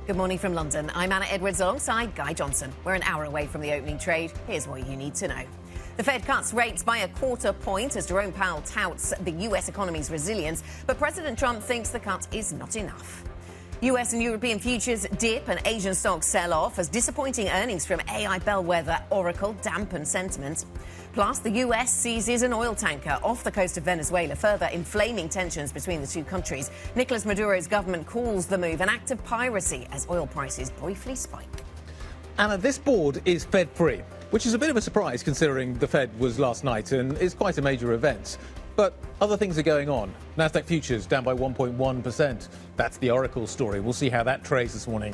Good morning from London. I'm Anna Edwards alongside Guy Johnson. We're an hour away from the opening trade. Here's what you need to know. The Fed cuts rates by a quarter point as Jerome Powell touts the US economy's resilience, but President Trump thinks the cut is not enough. US and European futures dip and Asian stocks sell off as disappointing earnings from AI bellwether Oracle dampen sentiment. Plus, the US seizes an oil tanker off the coast of Venezuela, further inflaming tensions between the two countries. Nicolas Maduro's government calls the move an act of piracy as oil prices briefly spike. Anna, this board is Fed-free, which is a bit of a surprise considering the Fed was last night and is quite a major event. But other things are going on. Nasdaq futures down by 1.1%. That's the Oracle story. We'll see how that trades this morning.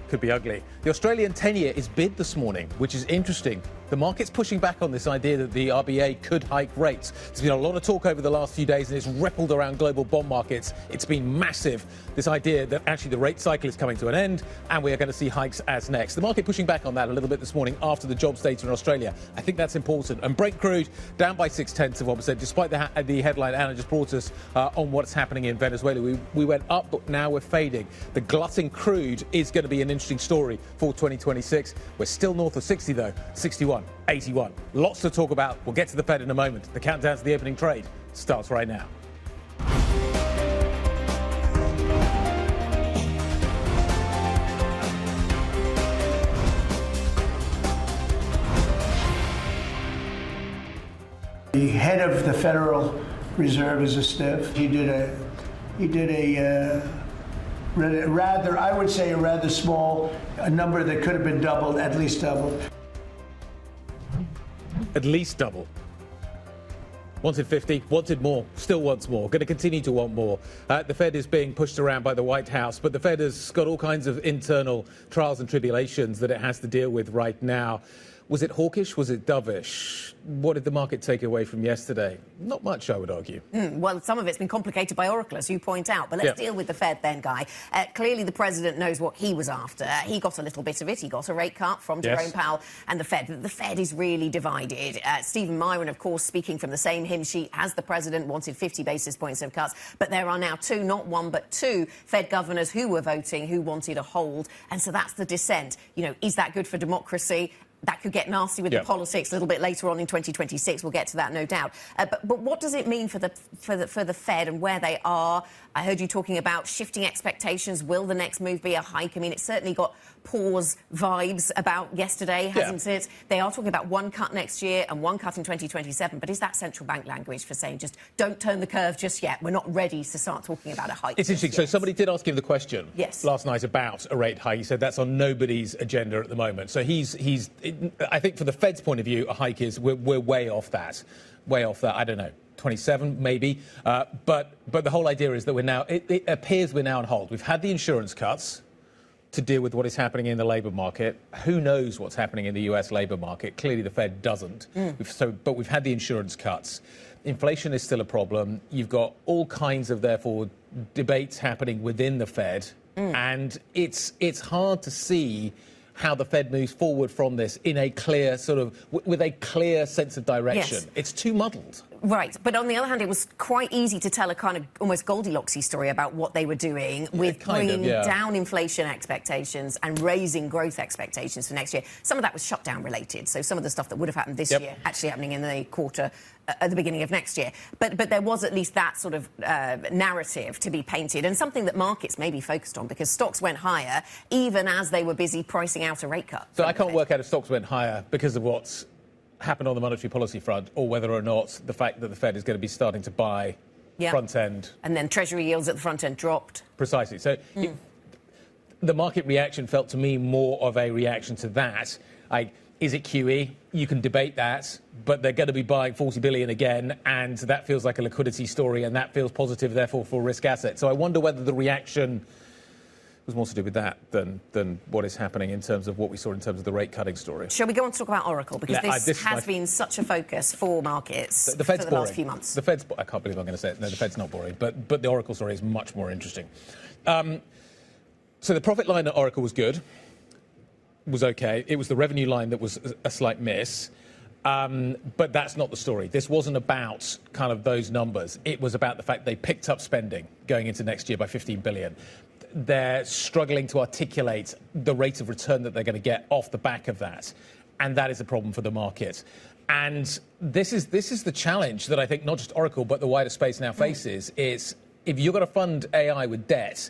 Could be ugly. The Australian 10-year is bid this morning, which is interesting. The market's pushing back on this idea that the RBA could hike rates. There's been a lot of talk over the last few days and it's rippled around global bond markets. It's been massive, this idea that actually the rate cycle is coming to an end and we are going to see hikes as next. The market pushing back on that a little bit this morning after the jobs data in Australia. I think that's important. And Brent crude down by 0.6%, despite the headline Anna just brought us on what's happening in Venezuela. We went up, but now we're fading. The glutting crude is going to be an interesting story for 2026. We're still north of 60 though, 61. 81. Lots to talk about. We'll get to the Fed in a moment. The countdown to the opening trade starts right now. The head of the Federal Reserve is a stiff. He did a rather, I would say, a rather small number that could have been doubled, at least doubled. At least double. Wanted 50, wanted more, still wants more, going to continue to want more. The Fed is being pushed around by the White House, but the Fed has got all kinds of internal trials and tribulations that it has to deal with right now. Was it hawkish? Was it dovish? What did the market take away from yesterday? Not much, I would argue. Well, some of it's been complicated by Oracle, as you point out. But let's deal with the Fed then, Guy. Clearly, the president knows what he was after. He got a little bit of it. He got a rate cut from Jerome Powell and the Fed. The Fed is really divided. Stephen Myron, of course, speaking from the same hymn sheet as the president, wanted 50 basis points of cuts. But there are now two, not one, but two Fed governors who were voting, who wanted a hold. And so that's the dissent. You know, is that good for democracy? That could get nasty with the politics a little bit later on in 2026. We'll get to that, no doubt. But what does it mean for the Fed and where they are? I heard you talking about shifting expectations. Will the next move be a hike? I mean, it's certainly got pause vibes about yesterday, hasn't it? They are talking about one cut next year and one cut in 2027. But is that central bank language for saying just don't turn the curve just yet? We're not ready to start talking about a hike. It's interesting. So somebody did ask him the question last night about a rate hike. He said that's on nobody's agenda at the moment. So I think from the Fed's point of view, a hike is we're way off that. Way off that. I don't know. 27 maybe, but the whole idea is that it appears we're now on hold. We've had the insurance cuts to deal with what is happening in the labour market. Who knows what's happening in the US labour market? Clearly the Fed doesn't. But we've had the insurance cuts. Inflation is still a problem. You've got all kinds of, therefore, debates happening within the Fed, and it's hard to see how the Fed moves forward from this in a clear with a clear sense of direction. It's too muddled. Right, but on the other hand, it was quite easy to tell a kind of almost Goldilocks-y story about what they were doing with bringing down inflation expectations and raising growth expectations for next year. Some of that was shutdown related, so some of the stuff that would have happened this year actually happening in the quarter at the beginning of next year. But there was at least that sort of narrative to be painted, and something that markets may be focused on, because stocks went higher even as they were busy pricing out a rate cut. So I can't work out if stocks went higher because of what's happened on the monetary policy front, or whether or not the fact that the Fed is going to be starting to buy front end. And then Treasury yields at the front end dropped. Precisely. So the market reaction felt to me more of a reaction to that. Is it QE? You can debate that, but they're going to be buying 40 billion again, and that feels like a liquidity story, and that feels positive, therefore, for risk assets. So I wonder whether the reaction was more to do with that than what is happening in terms of what we saw in terms of the rate cutting story. Shall we go on to talk about Oracle? Because this has been such a focus for markets the Fed's for the boring. Last few months. The Fed's, I can't believe I'm going to say it. No, the Fed's not boring, but the Oracle story is much more interesting. So the profit line at Oracle was good, was okay. It was the revenue line that was a slight miss. But that's not the story. This wasn't about kind of those numbers. It was about the fact they picked up spending going into next year by 15 billion. they're struggling to articulate the rate of return that they're going to get off the back of that. And that is a problem for the market. And this is the challenge that I think not just Oracle, but the wider space now faces, is if you're going to fund AI with debt,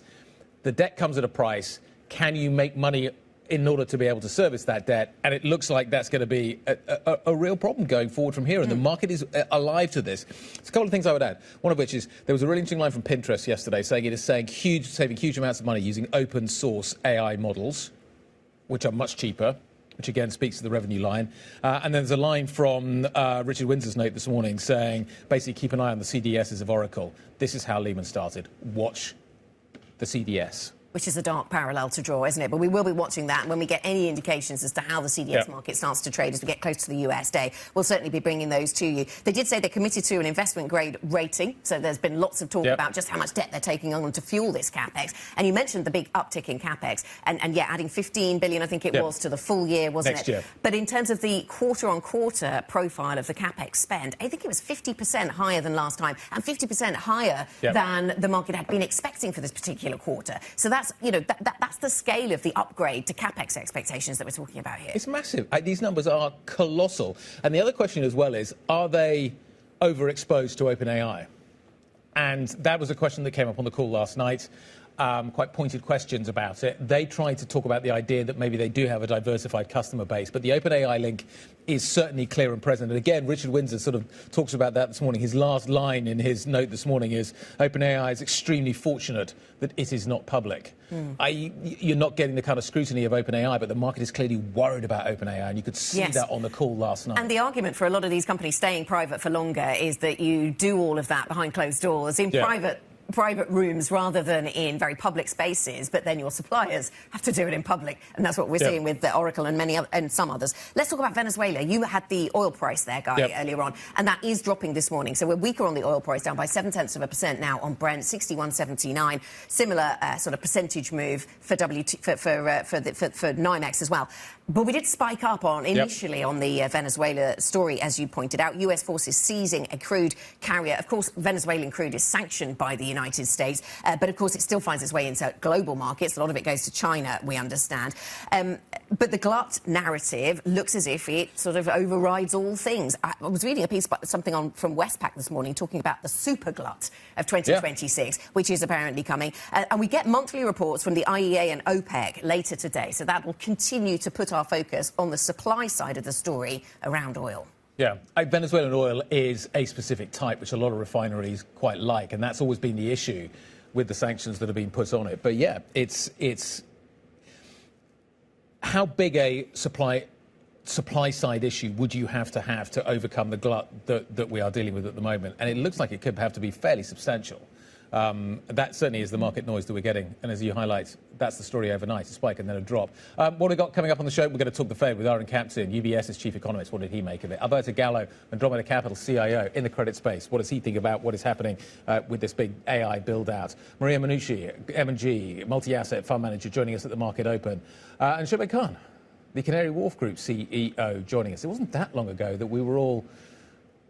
the debt comes at a price. Can you make money in order to be able to service that debt? And it looks like that's going to be a real problem going forward from here. And the market is alive to this. There's a couple of things I would add. One of which is there was a really interesting line from Pinterest yesterday saying it is saving huge amounts of money using open source AI models, which are much cheaper, which again speaks to the revenue line. And then there's a line from Richard Windsor's note this morning saying, basically, keep an eye on the CDSs of Oracle. This is how Lehman started. Watch the CDS. Which is a dark parallel to draw, isn't it? But we will be watching that. And when we get any indications as to how the CDS market starts to trade as we get close to the US day, we'll certainly be bringing those to you. They did say they're committed to an investment-grade rating. So there's been lots of talk about just how much debt they're taking on to fuel this CapEx. And you mentioned the big uptick in CapEx. And yeah, adding 15 billion, I think it was, to the full year, wasn't Next it? year. But in terms of the quarter-on-quarter profile of the CapEx spend, I think it was 50% higher than last time and 50% higher than the market had been expecting for this particular quarter. So that's, you know, that's the scale of the upgrade to CapEx expectations that we're talking about here. It's massive. These numbers are colossal. And the other question as well is, are they overexposed to OpenAI? And that was a question that came up on the call last night. Quite pointed questions about it. They tried to talk about the idea that maybe they do have a diversified customer base, but the OpenAI link is certainly clear and present. And again, Richard Windsor sort of talks about that this morning. His last line in his note this morning is, OpenAI is extremely fortunate that it is not public. You're not getting the kind of scrutiny of OpenAI, but the market is clearly worried about OpenAI, and you could see that on the call last night. And the argument for a lot of these companies staying private for longer is that you do all of that behind closed doors in private rooms rather than in very public spaces, but then your suppliers have to do it in public, and that's what we're seeing with the Oracle and many other, and some others. Let's talk about Venezuela. You had the oil price there, Guy, earlier on, and that is dropping this morning. So we're weaker on the oil price, down by 0.7% now on Brent, 61.79. Similar sort of percentage move for NYMEX as well. But we did spike up on initially on the Venezuela story, as you pointed out. US forces seizing a crude carrier. Of course, Venezuelan crude is sanctioned by the United States, but of course it still finds its way into global markets. A lot of it goes to China, we understand. But the glut narrative looks as if it sort of overrides all things. I was reading a piece about something from Westpac this morning talking about the super glut of 2026, which is apparently coming. And we get monthly reports from the IEA and OPEC later today, so that will continue to put our focus on the supply side of the story around oil. Yeah, Venezuelan oil is a specific type, which a lot of refineries quite like, and that's always been the issue with the sanctions that have been put on it. But yeah, it's how big a supply side issue would you have to overcome the glut that we are dealing with at the moment? And it looks like it could have to be fairly substantial. That certainly is the market noise that we're getting. And as you highlight, that's the story overnight, a spike and then a drop. What have we got coming up on the show? We're going to talk the Fed with Aaron Captain, UBS's chief economist. What did he make of it? Alberto Gallo, Andromeda Capital CIO in the credit space. What does he think about what is happening with this big AI build-out? Maria Manucci, M&G, multi-asset fund manager, joining us at the Market Open. And Shoaib Khan, the Canary Wharf Group CEO, joining us. It wasn't that long ago that we were all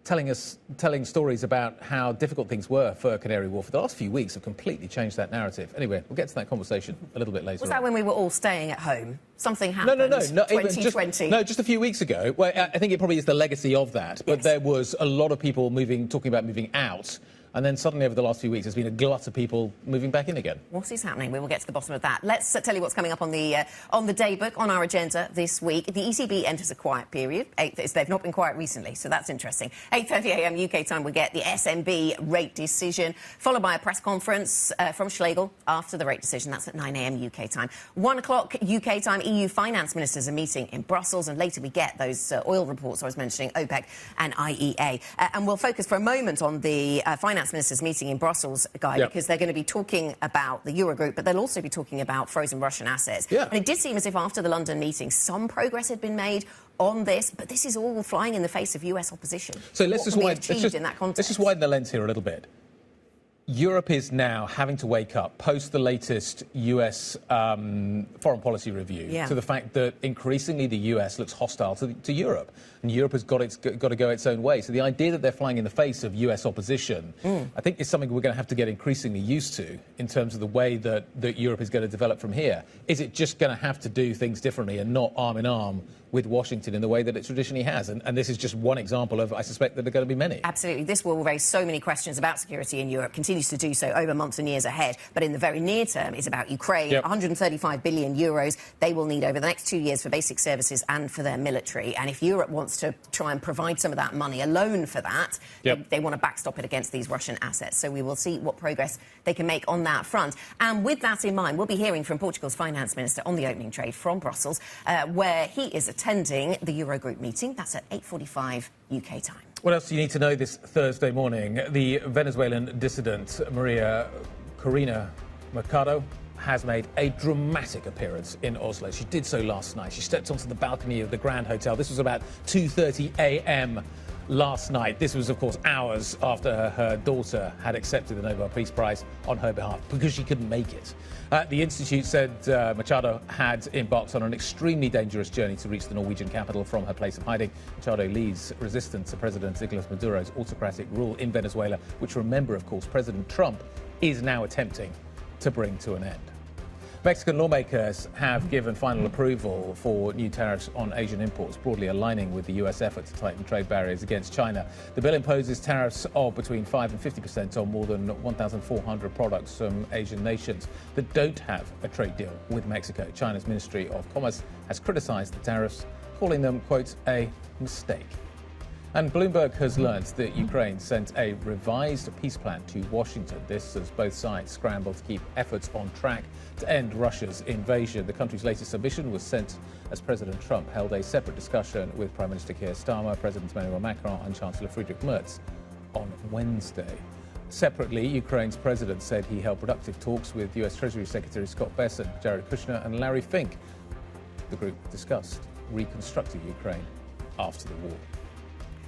telling stories about how difficult things were for Canary Wharf. The last few weeks have completely changed that narrative. Anyway, we'll get to that conversation a little bit later. Was that when we were all staying at home? Something happened? No, 2020? Just a few weeks ago. Well, I think it probably is the legacy of that. But there was a lot of people talking about moving out. And then suddenly, over the last few weeks, there's been a glut of people moving back in again. What is happening? We will get to the bottom of that. Let's tell you what's coming up on the daybook, on our agenda this week. The ECB enters a quiet period. They've not been quiet recently, so that's interesting. 8:30 a.m. UK time, we get the SNB rate decision, followed by a press conference from Schlegel after the rate decision. That's at 9 a.m. UK time. 1 o'clock UK time, EU finance ministers are meeting in Brussels, and later we get those oil reports I was mentioning, OPEC and IEA. And we'll focus for a moment on the finance ministers meeting in Brussels, Guy, because they're going to be talking about the Eurogroup, but they'll also be talking about frozen Russian assets. And it did seem as if after the London meeting, some progress had been made on this, but this is all flying in the face of US opposition. So let's just widen in that context. Let's just widen the lens here a little bit. Europe is now having to wake up post the latest US foreign policy review to the fact that increasingly the US looks hostile to Europe, and Europe has got to go its own way. So the idea that they're flying in the face of US opposition, I think, is something we're going to have to get increasingly used to in terms of the way that Europe is going to develop from here. Is it just going to have to do things differently and not arm in arm with Washington in the way that it traditionally has? And this is just one example of, I suspect, that there are going to be many. Absolutely. This will raise so many questions about security in Europe, continues to do so over months and years ahead. But in the very near term, it's about Ukraine. 135 billion euros they will need over the next 2 years for basic services and for their military. And if Europe wants to try and provide some of that money alone for that, they want to backstop it against these Russian assets. So we will see what progress they can make on that front. And with that in mind, we'll be hearing from Portugal's finance minister on the opening trade from Brussels, where he is attending the Eurogroup meeting. That's at 8:45 UK time. What else do you need to know this Thursday morning? The Venezuelan dissident Maria Corina Machado has made a dramatic appearance in Oslo. She did so last night. She stepped onto the balcony of the Grand Hotel. This was about 2:30 a.m. last night. This was, of course, hours after her daughter had accepted the Nobel Peace Prize on her behalf because she couldn't make it. The Institute said Machado had embarked on an extremely dangerous journey to reach the Norwegian capital from her place of hiding. Machado leads resistance to President Nicolas Maduro's autocratic rule in Venezuela, which, remember, of course, President Trump is now attempting to bring to an end. Mexican lawmakers have given final approval for new tariffs on Asian imports, broadly aligning with the US effort to tighten trade barriers against China. The bill imposes tariffs of between 5 and 50% on more than 1,400 products from Asian nations that don't have a trade deal with Mexico. China's Ministry of Commerce has criticized the tariffs, calling them, quote, a mistake. And Bloomberg has learned that Ukraine sent a revised peace plan to Washington. This as both sides scramble to keep efforts on track to end Russia's invasion. The country's latest submission was sent as President Trump held a separate discussion with Prime Minister Keir Starmer, President Emmanuel Macron and Chancellor Friedrich Merz on Wednesday. Separately, Ukraine's president said he held productive talks with US Treasury Secretary Scott Bessent, Jared Kushner and Larry Fink. The group discussed reconstructing Ukraine after the war.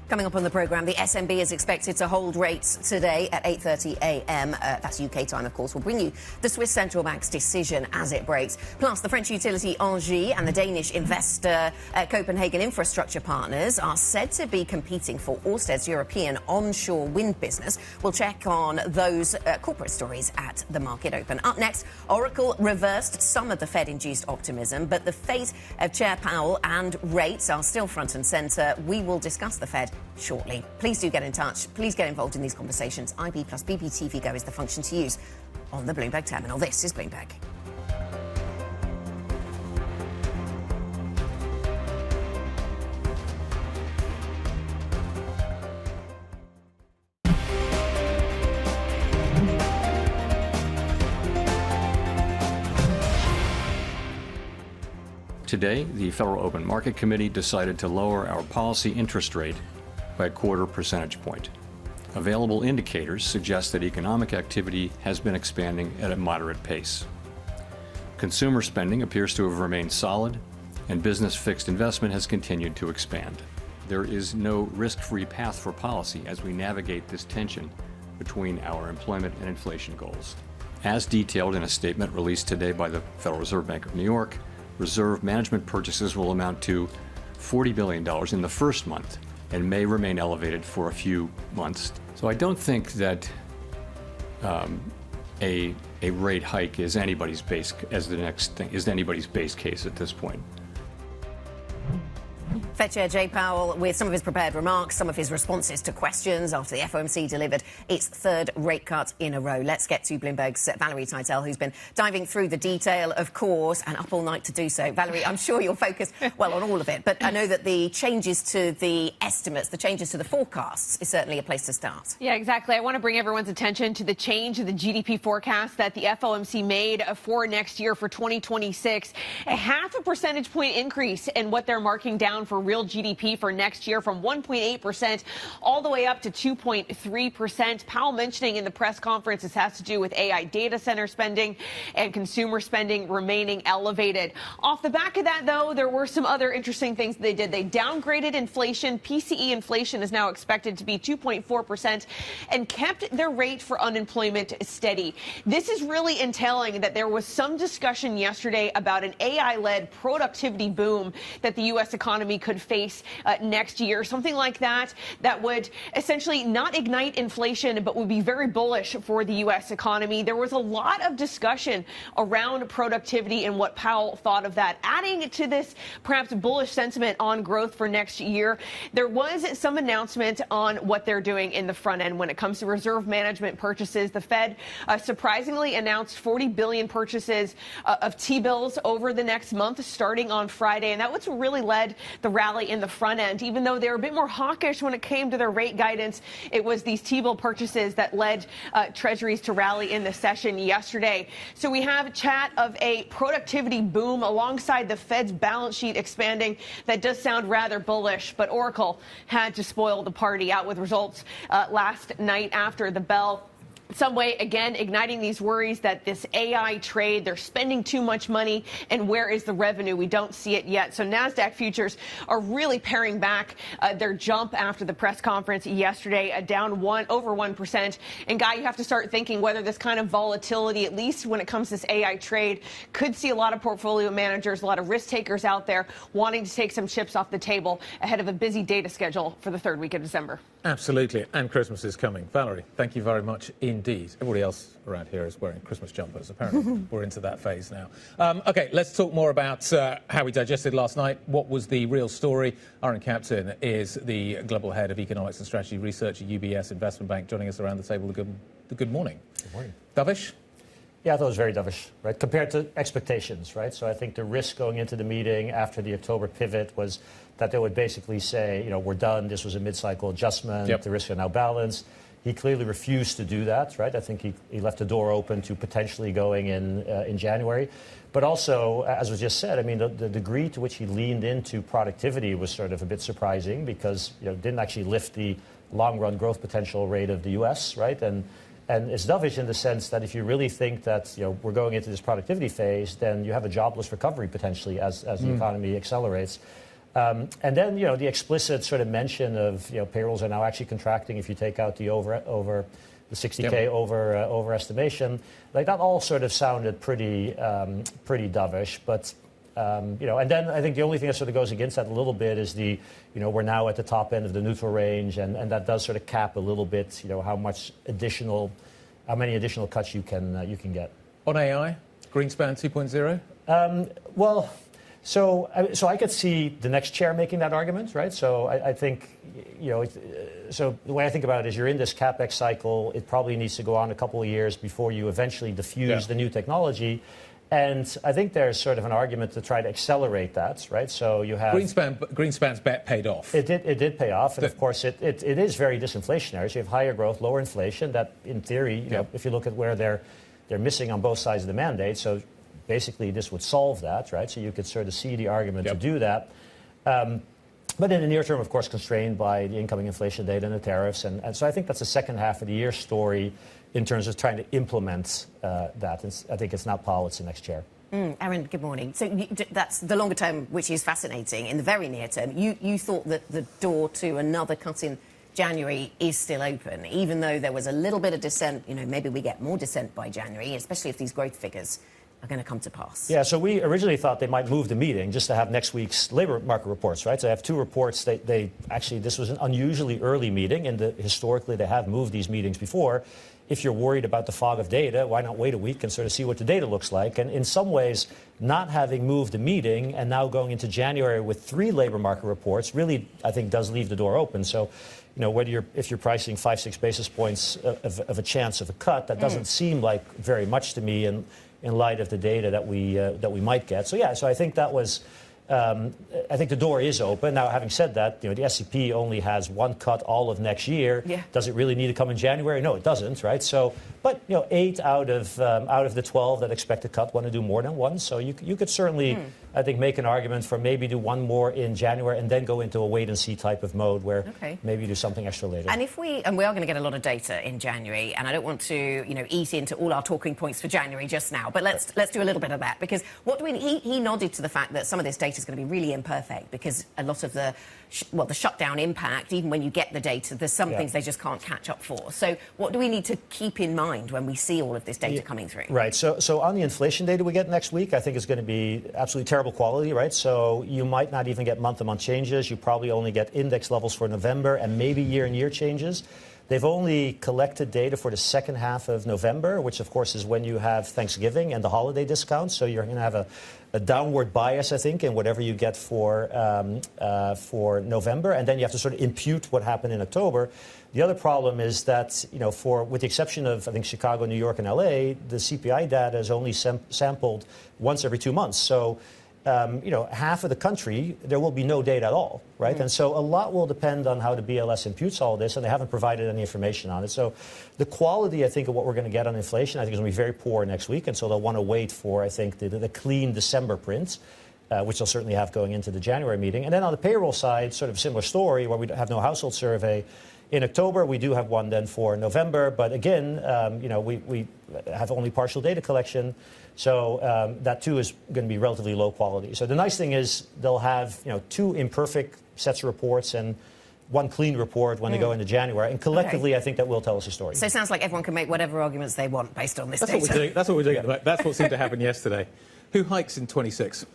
Coming up on the programme, the SNB is expected to hold rates today at 8:30 a.m. That's UK time, of course. We'll bring you the Swiss Central Bank's decision as it breaks. Plus, the French utility Engie and the Danish investor Copenhagen Infrastructure Partners are said to be competing for Orsted's European onshore wind business. We'll check on those corporate stories at the market open. Up next, Oracle reversed some of the Fed-induced optimism, but the fate of Chair Powell and rates are still front and centre. We will discuss the Fed shortly. Please do get in touch. Please get involved in these conversations. IB plus BBTV Go is the function to use on the Bloomberg terminal. This is Bloomberg. Today, the Federal Open Market Committee decided to lower our policy interest rate by a 1/4 percentage point. Available indicators suggest that economic activity has been expanding at a moderate pace. Consumer spending appears to have remained solid, and business fixed investment has continued to expand. There is no risk-free path for policy as we navigate this tension between our employment and inflation goals. As detailed in a statement released today by the Federal Reserve Bank of New York, reserve management purchases will amount to $40 billion in the first month and may remain elevated for a few months. So I don't think that a rate hike is anybody's base case at this point. Fed Chair Jay Powell with some of his prepared remarks, some of his responses to questions after the FOMC delivered its third rate cut in a row. Let's get to Bloomberg's Valerie Teitel, who's been diving through the detail, of course, and up all night to do so. Valerie, I'm sure you're focused, well, on all of it, but I know that the changes to the estimates, the changes to the forecasts is certainly a place to start. Yeah, exactly. I want to bring everyone's attention to the change of the GDP forecast that the FOMC made for next year for 2026. A 0.5 percentage point increase in what they're marking down for real GDP for next year from 1.8% all the way up to 2.3%. Powell mentioning in the press conference this has to do with AI data center spending and consumer spending remaining elevated. Off the back of that, though, there were some other interesting things they did. They downgraded inflation. PCE inflation is now expected to be 2.4% and kept their rate for unemployment steady. This is really entailing that there was some discussion yesterday about an AI-led productivity boom that the U.S. economy could face next year, something like that would essentially not ignite inflation but would be very bullish for the U.S. economy. There was a lot of discussion around productivity and what Powell thought of that. Adding to this perhaps bullish sentiment on growth for next year, there was some announcement on what they're doing in the front end when it comes to reserve management purchases. The Fed surprisingly announced 40 billion purchases of T-bills over the next month starting on Friday, and that was what really led the rally in the front end. Even though they were a bit more hawkish when it came to their rate guidance, it was these T-bill purchases that led treasuries to rally in the session yesterday. So we have chat of a productivity boom alongside the Fed's balance sheet expanding. That does sound rather bullish, but Oracle had to spoil the party, out with results last night after the bell. Some way, again, igniting these worries that this AI trade, they're spending too much money, and where is the revenue? We don't see it yet. So NASDAQ futures are really paring back their jump after the press conference yesterday, down over 1%. And, Guy, you have to start thinking whether this kind of volatility, at least when it comes to this AI trade, could see a lot of portfolio managers, a lot of risk takers out there wanting to take some chips off the table ahead of a busy data schedule for the third week of December. Absolutely. And Christmas is coming. Valerie, thank you very much indeed. Everybody else around here is wearing Christmas jumpers. Apparently, we're into that phase now. OK, let's talk more about how we digested last night. What was the real story? Aaron Captain is the Global Head of Economics and Strategy Research at UBS Investment Bank, joining us around the table. Good morning. Good morning. Dovish? Yeah, I thought it was very dovish, right, compared to expectations, right? So I think the risk going into the meeting after the October pivot was that they would basically say, you know, we're done. This was a mid-cycle adjustment. Yep. The risks are now balanced. He clearly refused to do that, right? I think he left the door open to potentially going in January. But also, as was just said, I mean, the degree to which he leaned into productivity was sort of a bit surprising because, you know, didn't actually lift the long-run growth potential rate of the U.S., right? And it's dovish in the sense that if you really think that, you know, we're going into this productivity phase, then you have a jobless recovery potentially as the economy accelerates. And then, you know, the explicit sort of mention of, you know, payrolls are now actually contracting if you take out the over the 60K overestimation. Like that all sort of sounded pretty dovish. But, you know, and then I think the only thing that sort of goes against that a little bit is the, you know, we're now at the top end of the neutral range. And that does sort of cap a little bit, you know, how many additional cuts you can get. On AI, Greenspan 2.0? Well, so I could see the next chair making that argument, right? So I think, you know, so the way I think about it is you're in this CapEx cycle. It probably needs to go on a couple of years before you eventually diffuse the new technology. And I think there's sort of an argument to try to accelerate that, right? So you have Greenspan's bet paid off. It did pay off, and of course it is very disinflationary. So you have higher growth, lower inflation. That, in theory, you know, if you look at where they're missing on both sides of the mandate, so basically this would solve that, right? So you could sort of see the argument to do that. But in the near term, of course, constrained by the incoming inflation data and the tariffs, and so I think that's the second half of the year story in terms of trying to implement that. I think it's not Powell, it's the next chair. Aaron, good morning. So that's the longer term, which is fascinating. In the very near term, you thought that the door to another cut in January is still open, even though there was a little bit of dissent. You know, maybe we get more dissent by January, especially if these growth figures are going to come to pass. Yeah, so we originally thought they might move the meeting just to have next week's labor market reports, right? So they have two reports. They actually, this was an unusually early meeting, and historically they have moved these meetings before. If you're worried about the fog of data, why not wait a week and sort of see what the data looks like? And in some ways, not having moved the meeting and now going into January with 3 labor market reports really, I think, does leave the door open. So, you know, if you're pricing 5-6 basis points of a chance of a cut, that doesn't seem like very much to me in light of the data that we might get. So yeah, so I think that was. I think the door is open. Now, having said that, you know, the S&P only has one cut all of next year. Yeah. Does it really need to come in January? No, it doesn't, right? So, But 8 out of the 12 that expect to cut want to do more than one. So you could certainly, I think, make an argument for maybe do one more in January and then go into a wait and see type of mode where maybe do something extra later. And we are going to get a lot of data in January, and I don't want to eat into all our talking points for January just now, but let's do a little bit of that, because he nodded to the fact that some of this data is going to be really imperfect because a lot of the shutdown impact, even when you get the data, there's some things they just can't catch up for. So what do we need to keep in mind when we see all of this data coming through? Right. So on the inflation data we get next week, I think it's going to be absolutely terrible quality, right? So you might not even get month-to-month changes. You probably only get index levels for November and maybe year-on-year changes. They've only collected data for the second half of November, which, of course, is when you have Thanksgiving and the holiday discounts. So you're going to have a downward bias, I think, in whatever you get for November. And then you have to sort of impute what happened in October. The other problem is that, with the exception of, I think, Chicago, New York, and L.A., the CPI data is only sampled once every 2 months. So, half of the country, there will be no data at all, right? And so a lot will depend on how the BLS imputes all this, and they haven't provided any information on it. So the quality, I think, of what we're going to get on inflation, I think, is going to be very poor next week. And so they'll want to wait for, I think, the clean December print, which they'll certainly have going into the January meeting. And then on the payroll side, sort of similar story, where we have no household survey. In October, we do have one then for November. But again, we have only partial data collection. So that, too, is going to be relatively low quality. So the nice thing is they'll have, 2 imperfect sets of reports and one clean report when they go into January. And collectively, I think that will tell us a story. So it sounds like everyone can make whatever arguments they want based on this data. That's what we're doing. That's what seemed to happen yesterday. Who hikes in 26?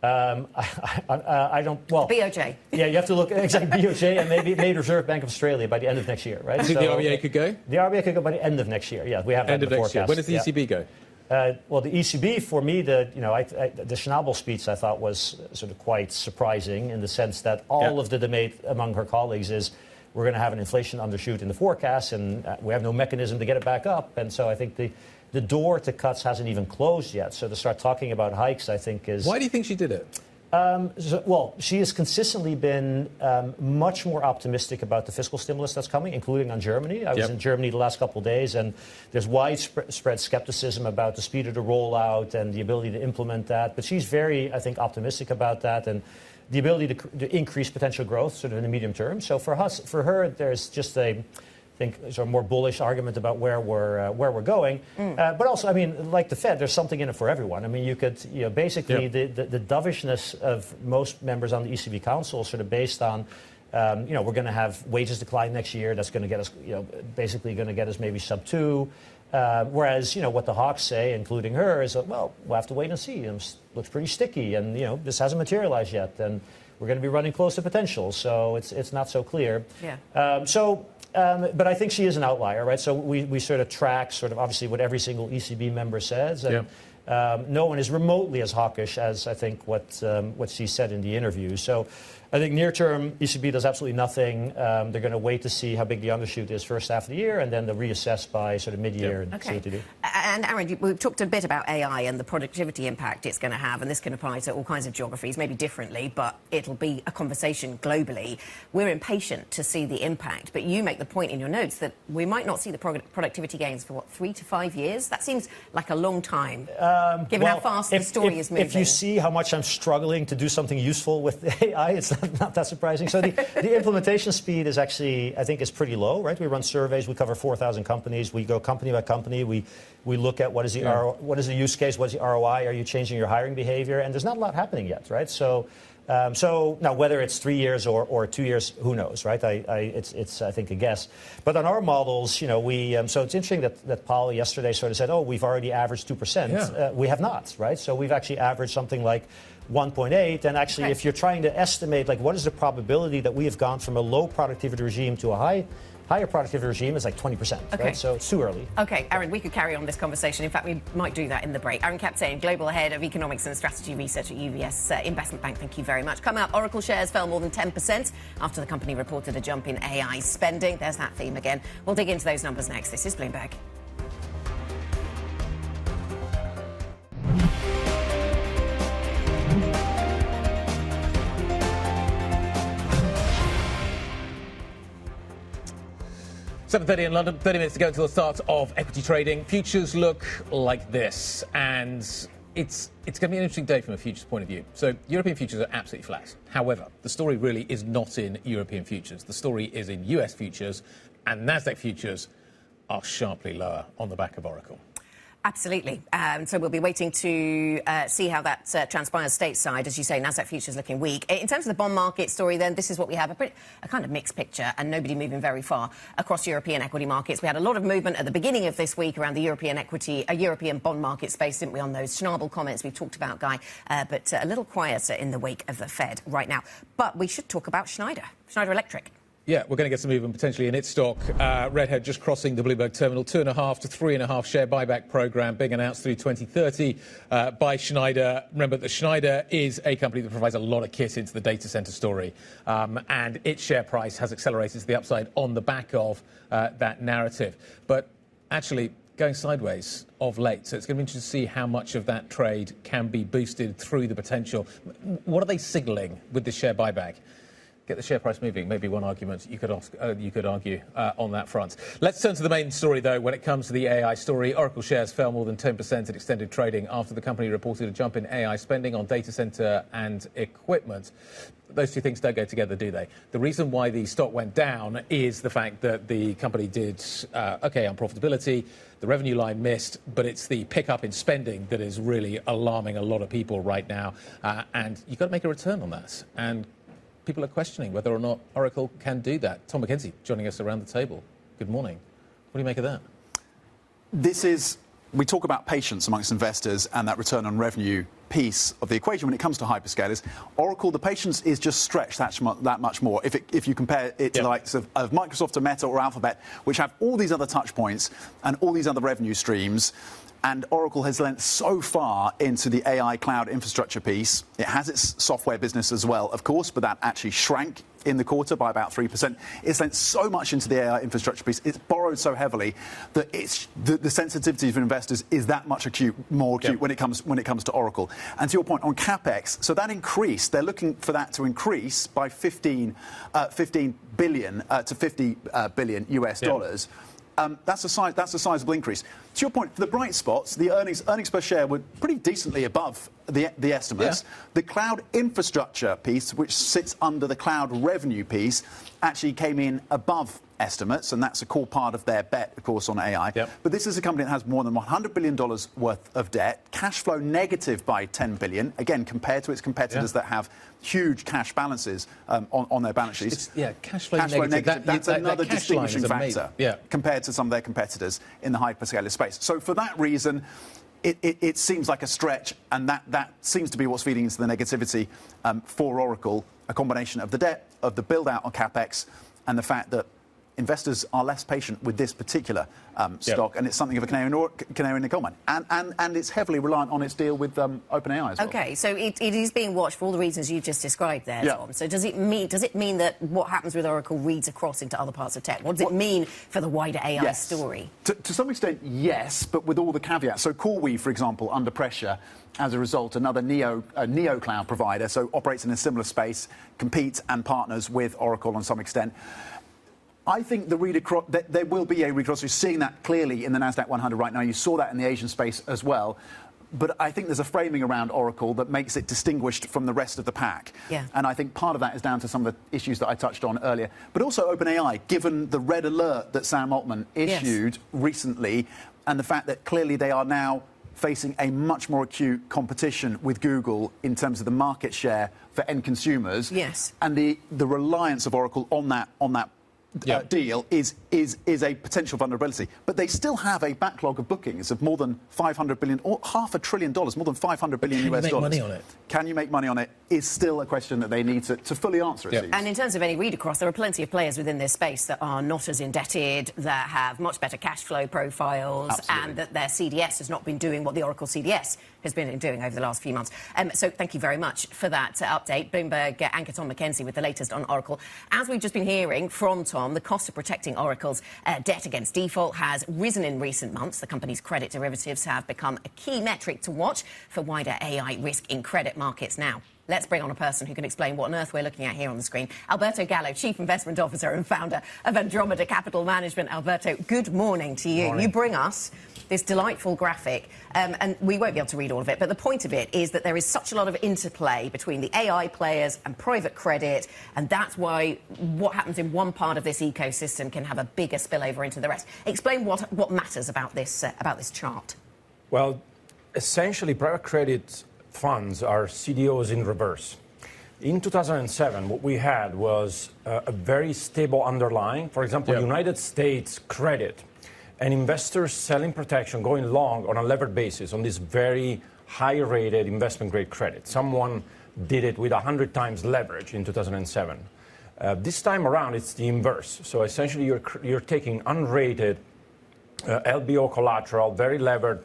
I don't. Well, BOJ. Yeah, you have to look exactly BOJ and maybe Reserve Bank of Australia by the end of next year, right? Do you think the RBA could go? The RBA could go by the end of next year. Yeah, we have that in the forecast. When does the ECB go? Well, the ECB, for me, the Schneider speech I thought was sort of quite surprising in the sense that all of the debate among her colleagues is we're going to have an inflation undershoot in the forecast, and we have no mechanism to get it back up. And so I think the door to cuts hasn't even closed yet. So to start talking about hikes, I think is... Why do you think she did it? She has consistently been much more optimistic about the fiscal stimulus that's coming, including on Germany. I was in Germany the last couple of days, and there's widespread skepticism about the speed of the rollout and the ability to implement that. But she's very, I think, optimistic about that and the ability to increase potential growth sort of in the medium term. So for her, there's just a... I think sort of more bullish argument about where we're going, but also, I mean, like the Fed, there's something in it for everyone. I mean, you could, basically the dovishness of most members on the ECB Council, sort of based on, we're going to have wages decline next year. That's going to get us, basically going to get us maybe sub 2. Whereas, what the hawks say, including her, is that, well, we'll have to wait and see. It looks pretty sticky, and this hasn't materialized yet, and we're going to be running close to potential. So it's not so clear. Yeah. But I think she is an outlier, right? So we sort of track obviously what every single ECB member says. And no one is remotely as hawkish as I think what she said in the interview. So I think near term, ECB does absolutely nothing. They're going to wait to see how big the undershoot is first half of the year, and then they'll reassess by sort of mid-year and see what to do. And Aaron, we've talked a bit about AI and the productivity impact it's going to have, and this can apply to all kinds of geographies, maybe differently, but it'll be a conversation globally. We're impatient to see the impact, but you make the point in your notes that we might not see the productivity gains for, 3 to 5 years? That seems like a long time, given how fast the story is moving. If you see how much I'm struggling to do something useful with AI, it's not that surprising. So the implementation speed is actually, I think, is pretty low, right? We run surveys. We cover 4,000 companies. We go company by company. We look at what is the use case, what is the ROI, are you changing your hiring behavior? And there's not a lot happening yet, right? So now whether it's 3 years or 2 years, who knows, right? It's I think a guess. But on our models, so it's interesting that Powell yesterday sort of said, oh, we've already averaged 2%. Yeah. We have not, right? So we've actually averaged something like 1.8, and actually, if you're trying to estimate, like, what is the probability that we have gone from a low productivity regime to a higher productivity regime, is like 20%, right? So it's too early. Okay, Aaron, we could carry on this conversation. In fact, we might do that in the break. Aaron Captain, Global Head of Economics and Strategy Research at UBS Investment Bank, thank you very much. Come out, Oracle shares fell more than 10% after the company reported a jump in AI spending. There's that theme again. We'll dig into those numbers next. This is Bloomberg. 7:30 in London, 30 minutes to go until the start of equity trading. Futures look like this, and it's going to be an interesting day from a futures point of view. So European futures are absolutely flat. However, the story really is not in European futures. The story is in US futures, and Nasdaq futures are sharply lower on the back of Oracle. Absolutely. So we'll be waiting to see how that transpires stateside. As you say, Nasdaq futures looking weak. In terms of the bond market story, then, this is what we have, a kind of mixed picture, and nobody moving very far across European equity markets. We had a lot of movement at the beginning of this week around the European bond market space, didn't we, on those Schneider comments we've talked about, Guy, but a little quieter in the wake of the Fed right now. But we should talk about Schneider Electric. Yeah, we're going to get some movement potentially in its stock. Redhead just crossing the Bloomberg terminal. 2.5 to 3.5 share buyback program being announced through 2030 by Schneider. Remember that Schneider is a company that provides a lot of kit into the data center story. And its share price has accelerated to the upside on the back of that narrative. But actually going sideways of late. So it's going to be interesting to see how much of that trade can be boosted through the potential. What are they signalling with this share buyback? Get the share price moving, maybe one argument you could argue on that front. Let's turn to the main story, though, when it comes to the AI story. Oracle shares fell more than 10% at extended trading after the company reported a jump in AI spending on data center and equipment. Those two things don't go together, do they? The reason why the stock went down is the fact that the company did OK on profitability. The revenue line missed, but it's the pickup in spending that is really alarming a lot of people right now. And you've got to make a return on that. And people are questioning whether or not Oracle can do that. Tom McKenzie joining us around the table. Good morning. What do you make of that? We talk about patience amongst investors and that return on revenue piece of the equation when it comes to hyperscalers. Oracle, the patience is just stretched that much more. If you compare it to the likes of Microsoft or Meta or Alphabet, which have all these other touch points and all these other revenue streams, and Oracle has lent so far into the AI cloud infrastructure piece. It has its software business as well, of course, but that actually shrank in the quarter by about 3%. It's lent so much into the AI infrastructure piece. It's borrowed so heavily that the sensitivity of investors is that much more acute when it comes to Oracle. And to your point on CapEx, so that increased. They're looking for that to increase by 15 billion to 50 billion US dollars. That's a sizable increase. To your point, for the bright spots, the earnings per share were pretty decently above the estimates. Yeah. The cloud infrastructure piece, which sits under the cloud revenue piece, actually came in above estimates, and that's a core part of their bet, of course, on AI. Yep. But this is a company that has more than $100 billion worth of debt, cash flow negative by $10 billion, again, compared to its competitors that have huge cash balances on their balance sheets. Cash flow negative. That's another distinguishing factor compared to some of their competitors in the hyperscaler space. So for that reason, it seems like a stretch, and that seems to be what's feeding into the negativity for Oracle, a combination of the debt, of the build-out on CapEx, and the fact that investors are less patient with this particular stock, and it's something of a canary in the coal mine. And it's heavily reliant on its deal with OpenAI as well. OK, so it is being watched for all the reasons you just described there, Tom. So does it mean that what happens with Oracle reads across into other parts of tech? What does it mean for the wider AI story? To some extent, yes, but with all the caveats. So CoreWeave, for example, under pressure as a result, another neo cloud provider, so operates in a similar space, competes and partners with Oracle on some extent. I think there will be a read across. You're seeing that clearly in the Nasdaq 100 right now. You saw that in the Asian space as well. But I think there's a framing around Oracle that makes it distinguished from the rest of the pack. Yeah. And I think part of that is down to some of the issues that I touched on earlier. But also OpenAI, given the red alert that Sam Altman issued recently, and the fact that clearly they are now facing a much more acute competition with Google in terms of the market share for end consumers. Yes. And the reliance of Oracle on that deal is a potential vulnerability. But they still have a backlog of bookings of more than $500 billion, or $500 billion, more than $500 billion US dollars. Can you make money on it? Can you make money on it is still a question that they need to fully answer, it seems. And in terms of any read across, there are plenty of players within this space that are not as indebted, that have much better cash flow profiles, and that their CDS has not been doing what the Oracle CDS has been doing over the last few months. So thank you very much for that update. Bloomberg anchor Tom McKenzie with the latest on Oracle. As we've just been hearing from Tom, on. The cost of protecting Oracle's debt against default has risen in recent months. The company's credit derivatives have become a key metric to watch for wider AI risk in credit markets now. Let's bring on a person who can explain what on earth we're looking at here on the screen. Alberto Gallo, Chief Investment Officer and founder of Andromeda Capital Management. Alberto, good morning to you. Morning. You bring us this delightful graphic, and we won't be able to read all of it, but the point of it is that there is such a lot of interplay between the AI players and private credit, and that's why what happens in one part of this ecosystem can have a bigger spillover into the rest. Explain what matters about this chart. Well, essentially, private credit funds are CDOs in reverse. In 2007, what we had was a very stable underlying. For example, United States credit and investors selling protection going long on a levered basis on this very high-rated investment-grade credit. Someone did it with 100 times leverage in 2007. This time around, it's the inverse. So essentially, you're taking unrated LBO collateral, very levered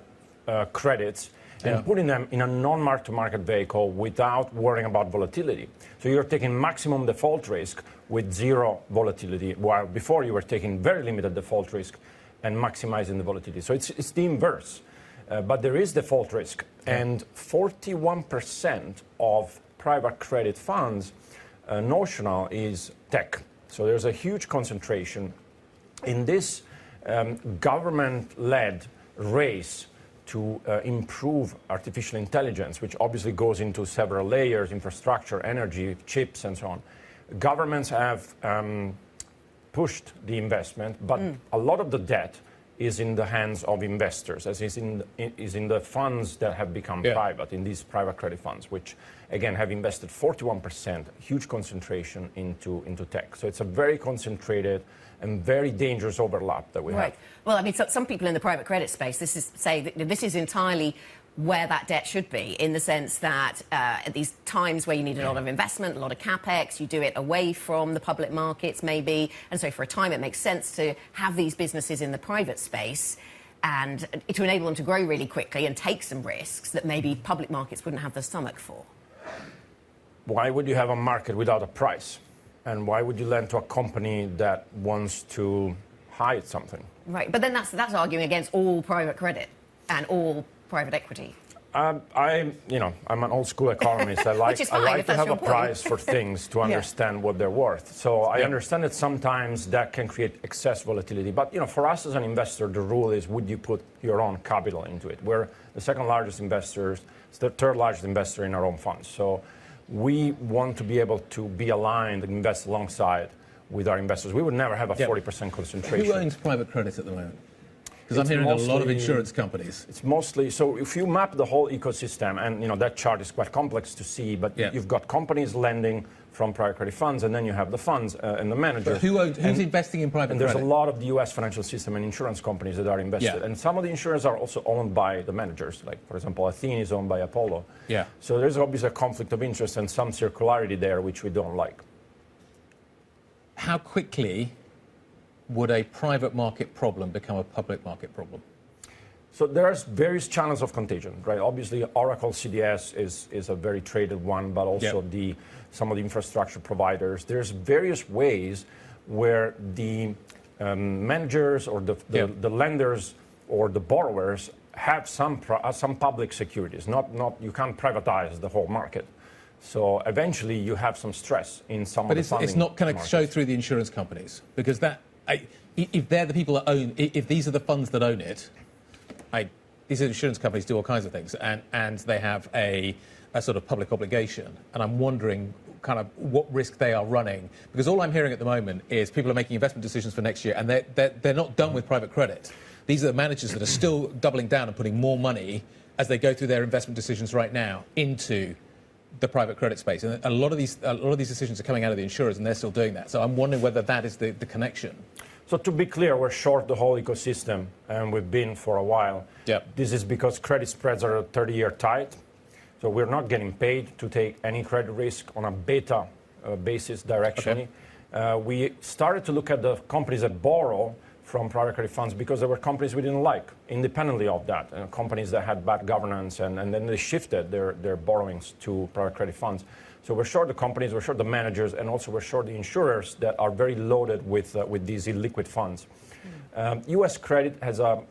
credits, and putting them in a non-mark-to-market vehicle without worrying about volatility. So you're taking maximum default risk with zero volatility, while before you were taking very limited default risk and maximizing the volatility. So it's the inverse. But there is default risk. And 41% of private credit funds notional is tech. So there's a huge concentration in this government-led race to improve artificial intelligence, which obviously goes into several layers, infrastructure, energy, chips, and so on. Governments have pushed the investment, but a lot of the debt is in the hands of investors, as is in the funds that have become private, in these private credit funds, which, again, have invested 41%, huge concentration into tech. So it's a very concentrated and very dangerous overlap that we have. Well, I mean, some people in the private credit space, say that this is entirely where that debt should be, in the sense that at these times where you need a lot of investment, a lot of capex, you do it away from the public markets maybe, and so for a time it makes sense to have these businesses in the private space and to enable them to grow really quickly and take some risks that maybe public markets wouldn't have the stomach for. Why would you have a market without a price? And why would you lend to a company that wants to hide something? Right, but then that's arguing against all private credit and all private equity. I'm an old school economist. I like to have a price for things to understand what they're worth. So I understand that sometimes that can create excess volatility. But for us as an investor, the rule is: would you put your own capital into it? We're the second largest investors, the third largest investor in our own funds. So we want to be able to be aligned and invest alongside with our investors. We would never have a 40% concentration. Who owns private credit at the moment? Because I'm hearing a lot of insurance companies. It's mostly, so if you map the whole ecosystem, and that chart is quite complex to see, but you've got companies lending from private credit funds, and then you have the funds and the managers. But who's investing in private credit? And there's a lot of the U.S. financial system and insurance companies that are invested. And some of the insurers are also owned by the managers. Like, for example, Athene is owned by Apollo. So there's obviously a conflict of interest and some circularity there, which we don't like. How quickly would a private market problem become a public market problem? So there's various channels of contagion, right? Obviously, Oracle CDS is a very traded one, but also some of the infrastructure providers. There's various ways where the managers or the lenders or the borrowers have some public securities. You can't privatize the whole market. So eventually, you have some stress in some of the funding. But it's not going to show through the insurance companies, because if they're the people that own, if these are the funds that own it, these insurance companies do all kinds of things, and they have a sort of public obligation. And I'm wondering kind of what risk they are running, because all I'm hearing at the moment is people are making investment decisions for next year, and they're not done with private credit. These are the managers that are still doubling down and putting more money as they go through their investment decisions right now into the private credit space. And a lot of these decisions are coming out of the insurers, and they're still doing that. So I'm wondering whether that is the connection. So to be clear, we're short the whole ecosystem, and we've been for a while. This is because credit spreads are at 30-year tight. So we're not getting paid to take any credit risk on a beta basis directionally. We started to look at the companies that borrow from private credit funds because there were companies we didn't like, independently of that, companies that had bad governance, and then they shifted their borrowings to private credit funds. So we're short the companies, we're short the managers, and also we're short the insurers that are very loaded with these illiquid funds. U.S. credit has a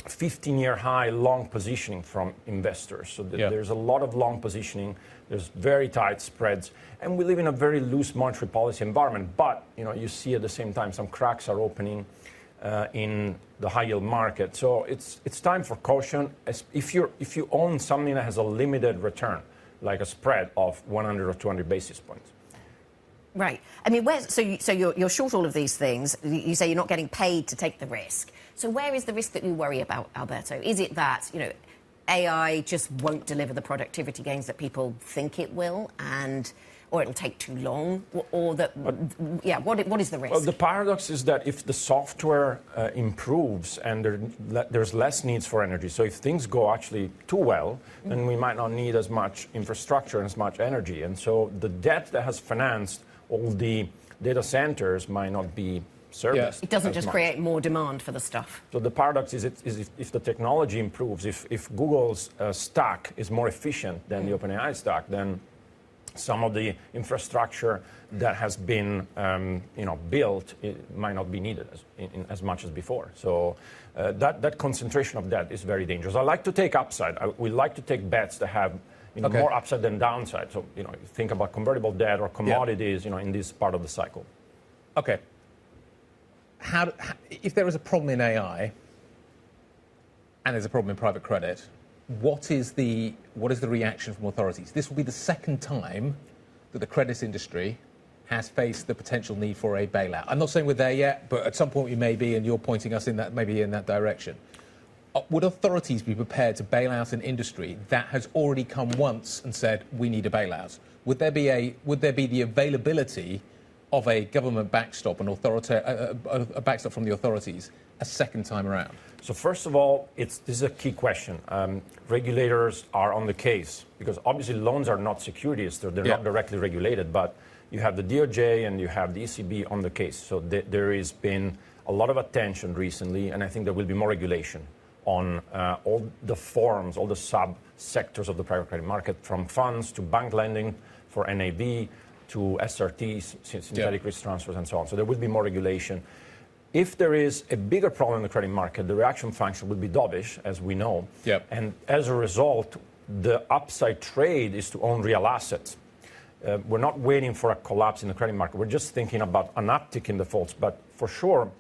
15-year high long positioning from investors. So there's a lot of long positioning. There's very tight spreads. And we live in a very loose monetary policy environment. But you see at the same time some cracks are opening in the high yield market. So it's time for caution. If you own something that has a limited return, like a spread of 100 or 200 basis points. Right. I mean, so you're short all of these things. You say you're not getting paid to take the risk. So where is the risk that you worry about, Alberto? Is it that, AI just won't deliver the productivity gains that people think it will, or it'll take too long, or that, what is the risk? Well, the paradox is that if the software improves and there's less needs for energy, so if things go actually too well, then we might not need as much infrastructure and as much energy. And so the debt that has financed all the data centers might not be serviced. It doesn't just create more demand for the stuff. So the paradox is if the technology improves, if Google's stack is more efficient than the OpenAI stack, then some of the infrastructure that has been built might not be needed as much as before. So that concentration of debt is very dangerous. I like to take upside. We like to take bets that have more upside than downside. So think about convertible debt or commodities in this part of the cycle. Okay. If there is a problem in AI and there's a problem in private credit, what is the reaction from authorities? This will be the second time that the credit industry has faced the potential need for a bailout. I'm not saying we're there yet, but at some point we may be, and you're pointing us in that direction. Would authorities be prepared to bail out an industry that has already come once and said we need a bailout? Would there be the availability of a government backstop, a backstop from the authorities, a second time around? So first of all, this is a key question. Regulators are on the case because obviously loans are not securities; they're not directly regulated. But you have the DOJ and you have the ECB on the case. So there has been a lot of attention recently, and I think there will be more regulation on all the forms, all the sub-sectors of the private credit market, from funds to bank lending for NAV, to SRTs, synthetic risk transfers, and so on. So there will be more regulation. If there is a bigger problem in the credit market, the reaction function will be dovish, as we know. And as a result, the upside trade is to own real assets. We're not waiting for a collapse in the credit market. We're just thinking about an uptick in defaults. But for sure,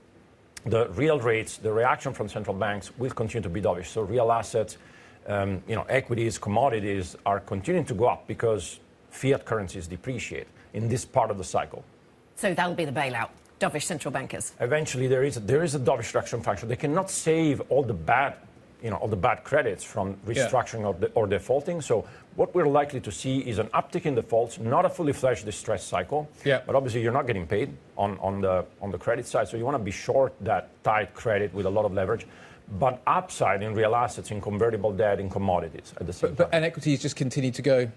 the real rates, the reaction from central banks will continue to be dovish. So real assets, equities, commodities are continuing to go up because fiat currencies depreciate in this part of the cycle. So that'll be the bailout, dovish central bankers. Eventually, there is a dovish reaction function. They cannot save all the bad credits from restructuring or defaulting. So what we're likely to see is an uptick in defaults, not a fully fledged distress cycle. But obviously, you're not getting paid on the credit side. So you want to be short that tight credit with a lot of leverage. But upside in real assets, in convertible debt, in commodities at the same time. And equities just continue to go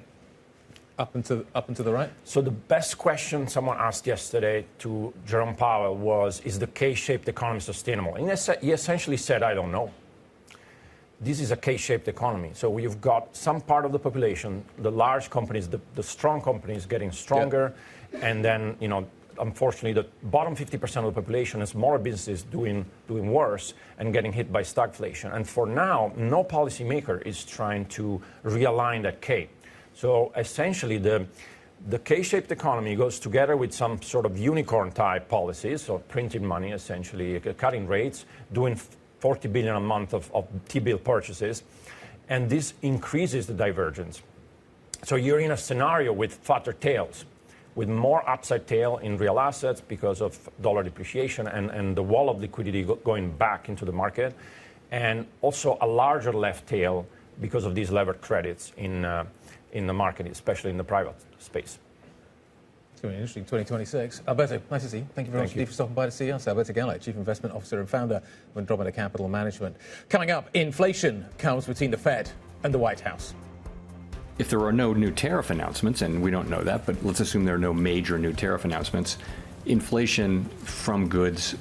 up and to the right? So the best question someone asked yesterday to Jerome Powell was, is the K-shaped economy sustainable? And he essentially said, I don't know. This is a K-shaped economy. So you've got some part of the population, the large companies, the strong companies getting stronger. And then, unfortunately, the bottom 50% of the population has smaller businesses doing worse and getting hit by stagflation. And for now, no policymaker is trying to realign that K. So essentially, the K-shaped economy goes together with some sort of unicorn-type policies, so printing money, essentially, cutting rates, doing 40 billion a month of T-bill purchases, and this increases the divergence. So you're in a scenario with fatter tails, with more upside tail in real assets because of dollar depreciation and the wall of liquidity going back into the market, and also a larger left tail because of these levered credits in the market, especially in the private space. It's going to be interesting, 2026. Alberto, nice to see you. Thank you very much indeed for stopping by to see us. Alberto Gallo, Chief Investment Officer and Founder of Andromeda Capital Management. Coming up, inflation comes between the Fed and the White House. If there are no new tariff announcements, and we don't know that, but let's assume there are no major new tariff announcements, inflation from goods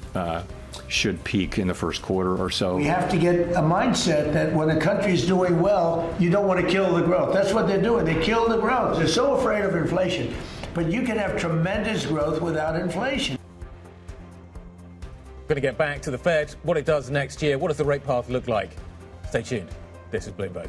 should peak in the first quarter or so. We have to get a mindset that when a country's doing well, you don't want to kill the growth. That's what they're doing. They kill the growth. They're so afraid of inflation. But you can have tremendous growth without inflation. Going to get back to the Fed, what it does next year. What does the rate path look like? Stay tuned. This is Bloomberg.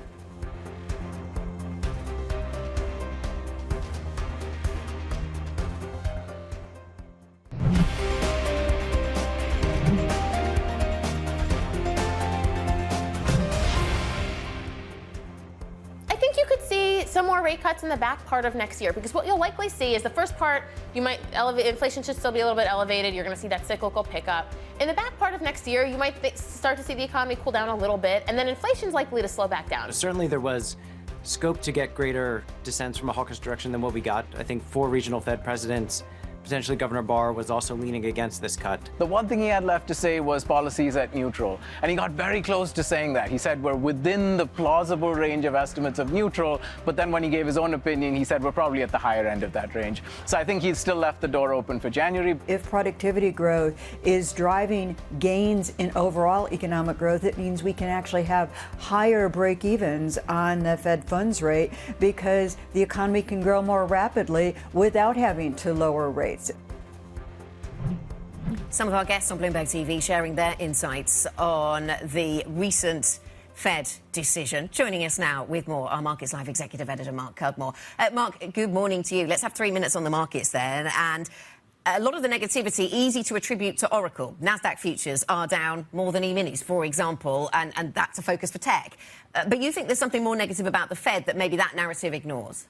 Some more rate cuts in the back part of next year, because what you'll likely see is the first part, you might elevate, inflation should still be a little bit elevated. You're going to see that cyclical pickup. In the back part of next year, you might start to see the economy cool down a little bit, and then inflation's likely to slow back down. Certainly there was scope to get greater dissents from a hawkish direction than what we got. I think 4 regional Fed presidents, potentially Governor Barr, was also leaning against this cut. The one thing he had left to say was policies at neutral, and he got very close to saying that. He said we're within the plausible range of estimates of neutral, but then when he gave his own opinion, he said we're probably at the higher end of that range. So I think he's still left the door open for January. If productivity growth is driving gains in overall economic growth, it means we can actually have higher break-evens on the Fed funds rate because the economy can grow more rapidly without having to lower rates. Some of our guests on Bloomberg TV sharing their insights on the recent Fed decision. Joining us now with more, our Markets Live executive editor, Mark Cudmore. Mark, good morning to you. Let's have 3 minutes on the markets then. And a lot of the negativity easy to attribute to Oracle. NASDAQ futures are down more than E-minis, for example, and that's a focus for tech. But you think there's something more negative about the Fed that maybe that narrative ignores?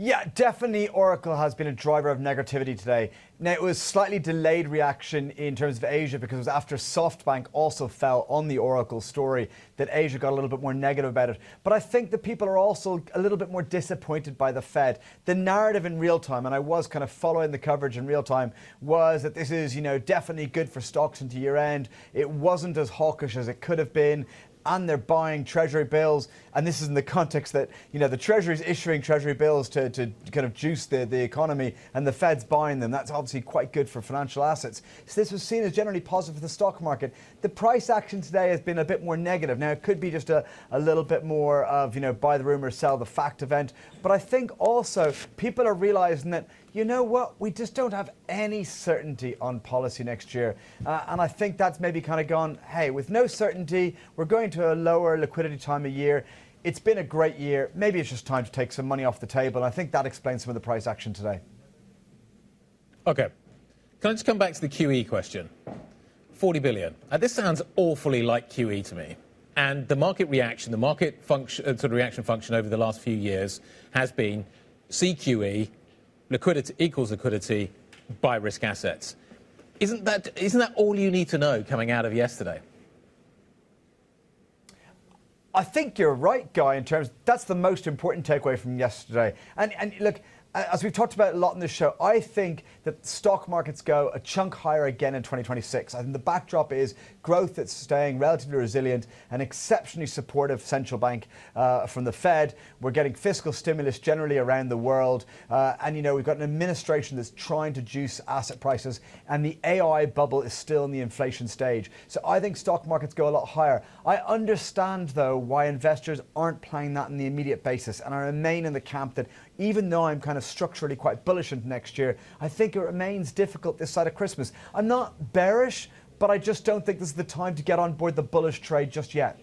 Yeah, definitely Oracle has been a driver of negativity today. Now, it was slightly delayed reaction in terms of Asia because it was after SoftBank also fell on the Oracle story that Asia got a little bit more negative about it. But I think that people are also a little bit more disappointed by the Fed. The narrative in real time, and I was kind of following the coverage in real time, was that this is, definitely good for stocks into year end. It wasn't as hawkish as it could have been. And they're buying Treasury bills. And this is in the context that, the Treasury is issuing Treasury bills to kind of juice the economy, and the Fed's buying them. That's obviously quite good for financial assets. So this was seen as generally positive for the stock market. The price action today has been a bit more negative. Now, it could be just a little bit more of, buy the rumor, sell the fact event. But I think also people are realizing that, you know what, we just don't have any certainty on policy next year. And I think that's maybe kind of gone, hey, with no certainty, we're going to a lower liquidity time of year. It's been a great year. Maybe it's just time to take some money off the table. And I think that explains some of the price action today. OK. Can I just come back to the QE question? 40 billion. This sounds awfully like QE to me. And the market reaction, the market function, sort of reaction function over the last few years has been CQE, liquidity equals liquidity, buy risk assets. Isn't that all you need to know coming out of yesterday? I think you're right, Guy, in terms that's the most important takeaway from yesterday. And look, as we've talked about a lot in this show, I think that stock markets go a chunk higher again in 2026. I think the backdrop is growth that's staying relatively resilient, an exceptionally supportive central bank from the Fed. We're getting fiscal stimulus generally around the world. And, we've got an administration that's trying to juice asset prices. And the AI bubble is still in the inflation stage. So I think stock markets go a lot higher. I understand, though, why investors aren't playing that on the immediate basis. And I remain in the camp that even though I'm kind of structurally quite bullish into next year, I think it remains difficult this side of Christmas. I'm not bearish, but I just don't think this is the time to get on board the bullish trade just yet.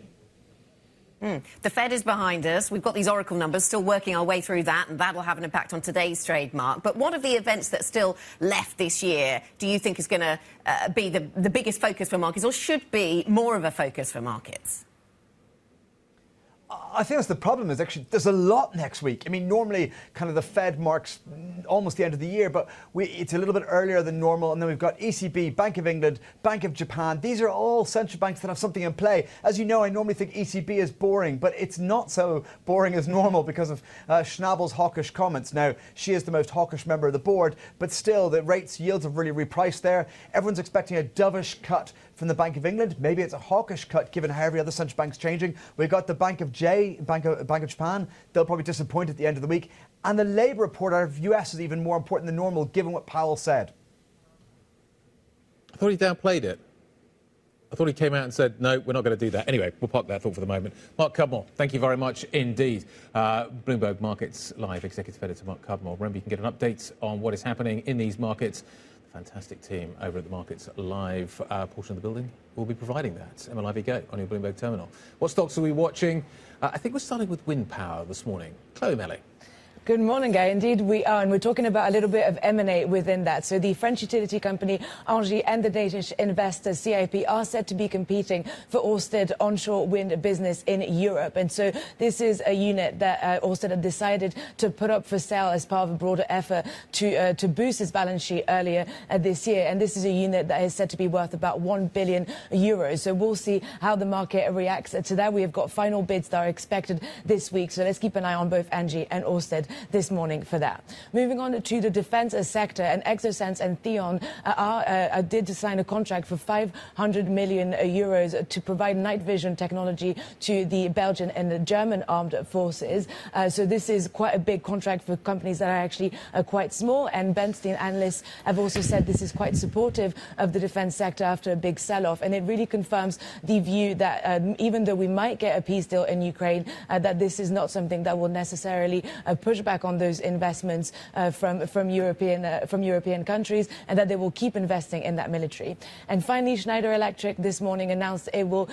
The Fed is behind us. We've got these Oracle numbers, still working our way through that, and that'll have an impact on today's trade, Mark. But what of the events that still left this year do you think is going to be the biggest focus for markets, or should be more of a focus for markets? I think that's the problem, is actually there's a lot next week. I mean, normally kind of the Fed marks almost the end of the year, but it's a little bit earlier than normal. And then we've got ECB, Bank of England, Bank of Japan. These are all central banks that have something in play. As you know, I normally think ECB is boring, but it's not so boring as normal because of Schnabel's hawkish comments. Now, she is the most hawkish member of the board, but still the rates yields have really repriced there. Everyone's expecting a dovish cut from the Bank of England. Maybe it's a hawkish cut given how every other central bank's changing. We've got the Bank of Japan. They'll probably disappoint at the end of the week. And the labour report out of the US is even more important than normal given what Powell said. I thought he downplayed it. I thought he came out and said, no, we're not going to do that. Anyway, we'll park that thought for the moment. Mark Cudmore, thank you very much indeed. Bloomberg Markets Live, Executive Editor Mark Cudmore. Remember, you can get an update on what is happening in these markets. The fantastic team over at the Markets Live portion of the building will be providing that. MLIV Go on your Bloomberg terminal. What stocks are we watching? I think we're starting with wind power this morning. Chloe Melly. Good morning, Guy. Indeed, we are, and we're talking about a little bit of M&A within that. So the French utility company Engie and the Danish investor CIP are said to be competing for Orsted onshore wind business in Europe. And so this is a unit that Orsted had decided to put up for sale as part of a broader effort to boost its balance sheet earlier this year. And this is a unit that is said to be worth about 1 billion euros. So we'll see how the market reacts to that. We have got final bids that are expected this week. So let's keep an eye on both Engie and Orsted this morning for that. Moving on to the defense sector, and Exosense and Theon did sign a contract for 500 million euros to provide night vision technology to the Belgian and the German armed forces. So this is quite a big contract for companies that are actually quite small, and Bernstein analysts have also said this is quite supportive of the defense sector after a big sell-off, and it really confirms the view that even though we might get a peace deal in Ukraine, that this is not something that will necessarily push back on those investments from European countries, and that they will keep investing in that military. And finally, Schneider Electric this morning announced it will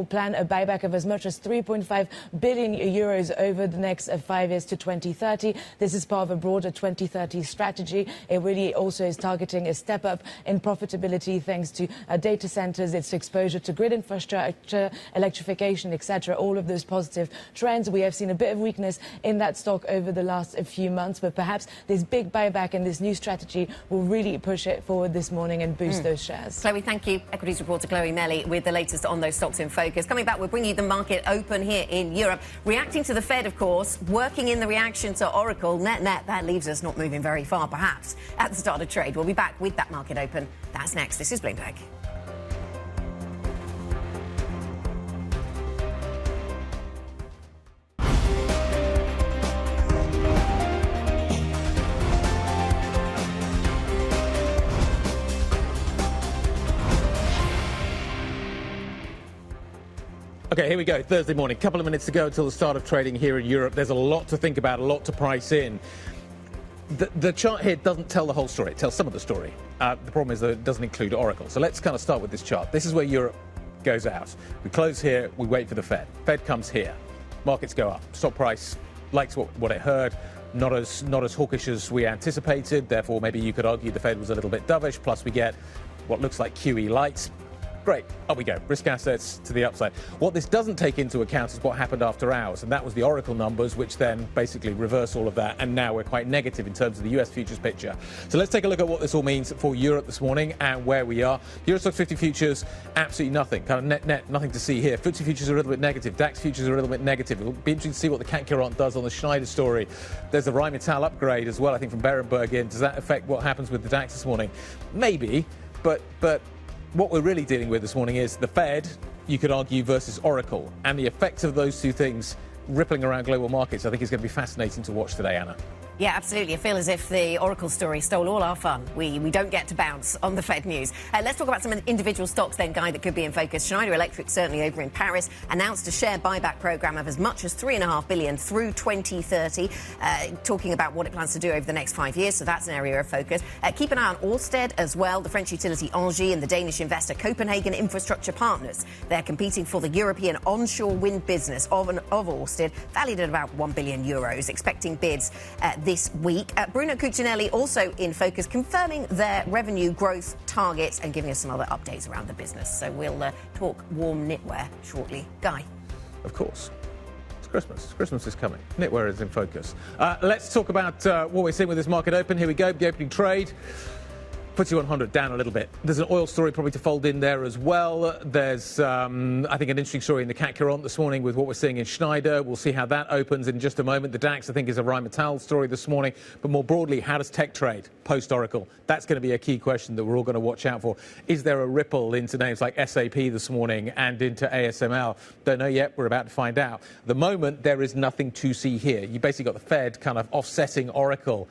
plan a buyback of as much as 3.5 billion euros over the next 5 years to 2030. This is part of a broader 2030 strategy. It really also is targeting a step up in profitability thanks to data centers, its exposure to grid infrastructure, electrification, etc. All of those positive trends. We have seen a bit of weakness in that stock over the last few months, but perhaps this big buyback and this new strategy will really push it forward this morning and boost those shares. Chloe, thank you. Equities reporter Chloe Melly with the latest on those stocks in focus. Coming back, we'll bring you the market open here in Europe. Reacting to the Fed, of course, working in the reaction to Oracle. Net, that leaves us not moving very far, perhaps, at the start of trade. We'll be back with that market open. That's next. This is Bloomberg. Okay, here we go. Thursday morning. Couple of minutes to go until the start of trading here in Europe. There's a lot to think about, a lot to price in. The chart here doesn't tell the whole story. It tells some of the story. The problem is that it doesn't include Oracle. So let's kind of start with this chart. This is where Europe goes out. We close here. We wait for the Fed. Fed comes here. Markets go up. Stock price likes what it heard. Not as hawkish as we anticipated. Therefore, maybe you could argue the Fed was a little bit dovish. Plus, we get what looks like QE light. Great, up we go. Risk assets to the upside. What this doesn't take into account is what happened after hours, and that was the Oracle numbers, which then basically reverse all of that, and now we're quite negative in terms of the US futures picture. So let's take a look at what this all means for Europe this morning and where we are. Euro Stoxx 50 futures, absolutely nothing. Kind of net, nothing to see here. FTSE futures are a little bit negative. DAX futures are a little bit negative. It'll be interesting to see what the CAC Current does on the Schneider story. There's a Rheinmetall upgrade as well, I think, from Berenberg in. Does that affect what happens with the DAX this morning? Maybe, but what we're really dealing with this morning is the Fed, you could argue, versus Oracle. And the effects of those two things rippling around global markets, I think, is going to be fascinating to watch today, Anna. Yeah, absolutely. I feel as if the Oracle story stole all our fun. We don't get to bounce on the Fed news. Let's talk about some individual stocks then, Guy, that could be in focus. Schneider Electric, certainly over in Paris, announced a share buyback programme of as much as $3.5 billion through 2030, talking about what it plans to do over the next 5 years. So that's an area of focus. Keep an eye on Orsted as well, the French utility Engie and the Danish investor Copenhagen Infrastructure Partners. They're competing for the European onshore wind business of Orsted, valued at about 1 billion euros, expecting bids this week. Bruno Cucinelli also in focus, confirming their revenue growth targets and giving us some other updates around the business. So we'll talk warm knitwear shortly. Guy? Of course. It's Christmas. Christmas is coming. Knitwear is in focus. Let's talk about what we're seeing with this market open. Here we go. The opening trade. FTSE 100 down a little bit. There's an oil story probably to fold in there as well. There's, I think, an interesting story in the CAC Current this morning with what we're seeing in Schneider. We'll see how that opens in just a moment. The DAX, I think, is a Rheinmetall story this morning. But more broadly, how does tech trade post-Oracle? That's going to be a key question that we're all going to watch out for. Is there a ripple into names like SAP this morning and into ASML? Don't know yet. We're about to find out. At the moment, there is nothing to see here. You basically got the Fed kind of offsetting Oracle,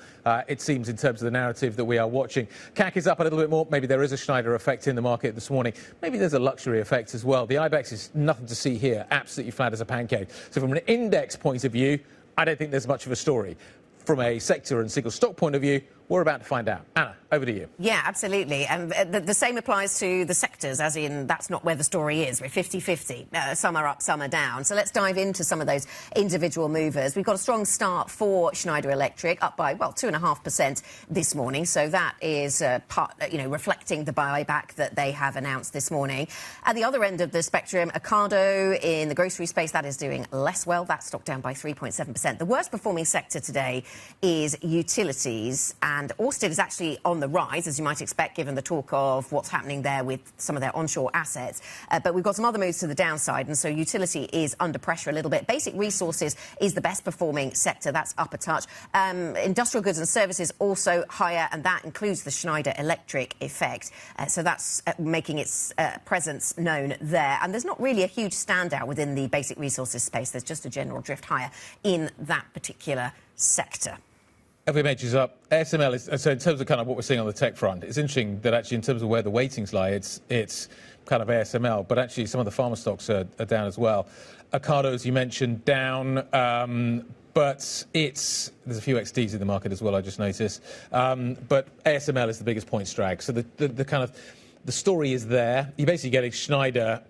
it seems, in terms of the narrative that we are watching. CAC NASDAQ is up a little bit more. Maybe there is a Schneider effect in the market this morning. Maybe there's a luxury effect as well. The IBEX is nothing to see here, absolutely flat as a pancake. So from an index point of view, I don't think there's much of a story. From a sector and single stock point of view, we're about to find out. Anna, over to you. Yeah, absolutely. And the same applies to the sectors, as in that's not where the story is. We're 50-50. Some are up, some are down. So let's dive into some of those individual movers. We've got a strong start for Schneider Electric, up by, well, 2.5% this morning. So that is reflecting the buyback that they have announced this morning. At the other end of the spectrum, Machado in the grocery space, that is doing less well. That stock down by 3.7%. The worst performing sector today is utilities, and Orsted is actually on the rise, as you might expect, given the talk of what's happening there with some of their onshore assets. But we've got some other moves to the downside, and so utility is under pressure a little bit. Basic resources is the best performing sector. That's up a touch. Industrial goods and services also higher, and that includes the Schneider Electric effect. So that's making its presence known there. And there's not really a huge standout within the basic resources space. There's just a general drift higher in that particular sector. LVMH is up. ASML is, so in terms of kind of what we're seeing on the tech front, it's interesting that actually in terms of where the weightings lie, it's kind of ASML, but actually some of the pharma stocks are down as well. Ocado, as you mentioned, down, but there's a few XDs in the market as well, I just noticed. But ASML is the biggest points drag. So the kind of the story is there. You're basically getting Schneider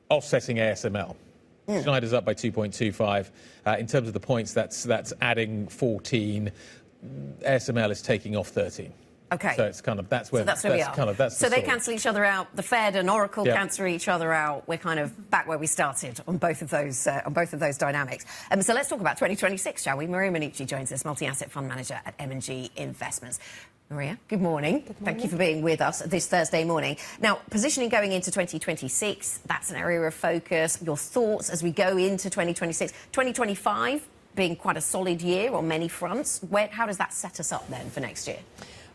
offsetting ASML. Schneider's up by 2.25. In terms of the points, that's adding 14. ASML is taking off 13. Okay. So it's kind of that's where we are. So they cancel each other out. The Fed and Oracle cancel each other out. We're kind of back where we started on both of those dynamics. So let's talk about 2026, shall we? Maria Monici joins us, multi-asset fund manager at M&G Investments. Maria, good morning. Good morning. Thank you for being with us this Thursday morning. Now, positioning going into 2026, that's an area of focus. Your thoughts as we go into 2026, 2025 being quite a solid year on many fronts. How does that set us up then for next year?